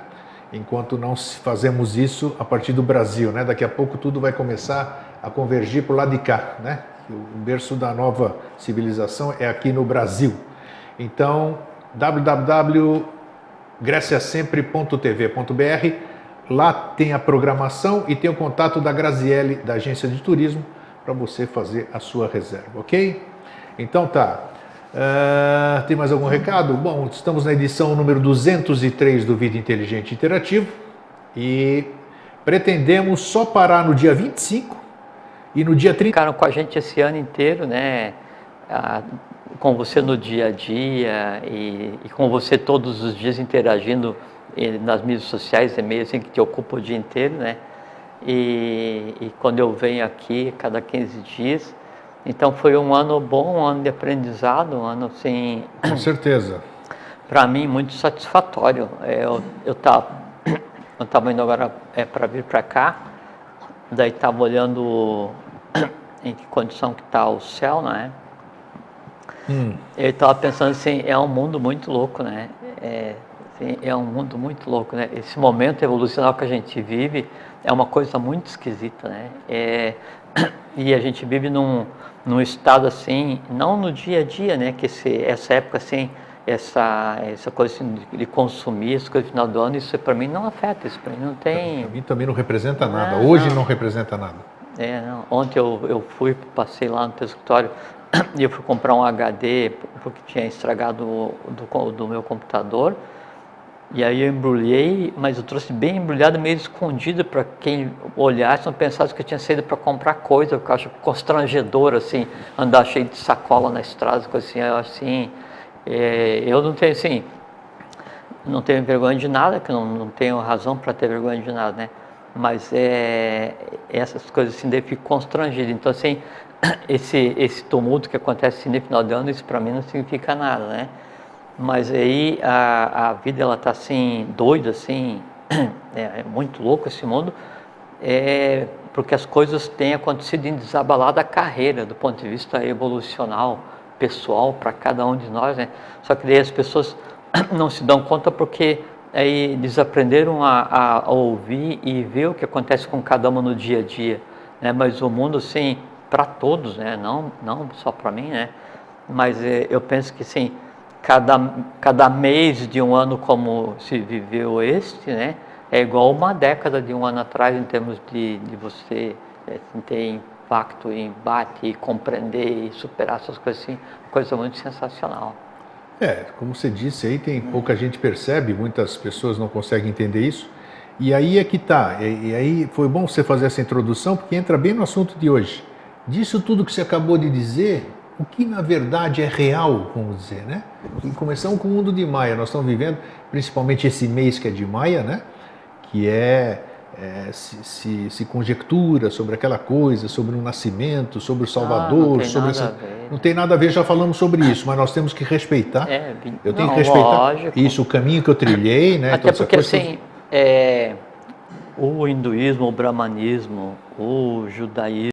Enquanto não fazemos isso a partir do Brasil, né? Daqui a pouco tudo vai começar a convergir para o lado de cá, né? O berço da nova civilização é aqui no Brasil. Então, www.greciasempre.tv.br, lá tem a programação e tem o contato da Graziele, da agência de turismo, para você fazer a sua reserva, ok? Então tá. Tem mais algum recado? Bom, estamos na edição número 203 do Vida Inteligente Interativo e pretendemos só parar no dia 25 e no dia 30. Ficaram com a gente esse ano inteiro, né? Com você no dia a dia e com você todos os dias interagindo nas mídias sociais, é meio assim que te ocupa o dia inteiro, né? E quando eu venho aqui, cada 15 dias, então foi um ano bom, um ano de aprendizado, um ano assim... Com certeza. Para mim, muito satisfatório. Eu estava indo agora para vir para cá, daí estava olhando em que condição que está o céu, né? Eu estava pensando assim, é um mundo muito louco, né? É um mundo muito louco, né? Esse momento evolucional que a gente vive é uma coisa muito esquisita, né? E a gente vive num estado assim, não no dia a dia, né? Que essa época assim, essa coisa assim, de consumir, essa coisa no final do ano, isso para mim não afeta, isso para mim não tem... Para mim também não representa nada, hoje não representa nada. Não. Ontem eu passei lá no teu escritório e eu fui comprar um HD porque tinha estragado do meu computador. E aí eu embrulhei, mas eu trouxe bem embrulhado, meio escondido para quem olhasse, não pensasse que eu tinha saído para comprar coisa, porque eu acho constrangedor, assim, andar cheio de sacola na estrada, coisa assim, eu assim, eu não tenho, assim, não tenho vergonha de nada, que não tenho razão para ter vergonha de nada, né? Mas essas coisas assim, daí fico constrangido. Então, assim, esse tumulto que acontece assim, no final do ano, isso para mim não significa nada, né? Mas aí a vida ela tá assim doida, assim, é muito louco esse mundo, porque as coisas têm acontecido em desabalada carreira do ponto de vista evolucional, pessoal para cada um de nós, né? Só que daí as pessoas não se dão conta porque aí eles aprenderam a ouvir e ver o que acontece com cada um no dia a dia, né? Mas o mundo assim para todos, né? Não só para mim, né? Mas eu penso que sim. Cada mês de um ano como se viveu né, é igual uma década de um ano atrás em termos de você ter impacto, embate, compreender e superar essas coisas assim, coisa muito sensacional. Como você disse aí, pouca gente percebe, muitas pessoas não conseguem entender isso, e aí é que tá, e aí foi bom você fazer essa introdução, porque entra bem no assunto de hoje. Disso tudo que você acabou de dizer, o que na verdade é real, vamos dizer, né? E começamos com o mundo de Maia. Nós estamos vivendo, principalmente esse mês que é de Maia, né? Que se conjectura sobre aquela coisa, sobre um nascimento, sobre o Salvador, não tem nada a ver, já falamos sobre isso, mas nós temos que respeitar. Eu tenho que respeitar lógico. Isso, o caminho que eu trilhei, né? Até porque assim, o hinduísmo, o brahmanismo, o judaísmo,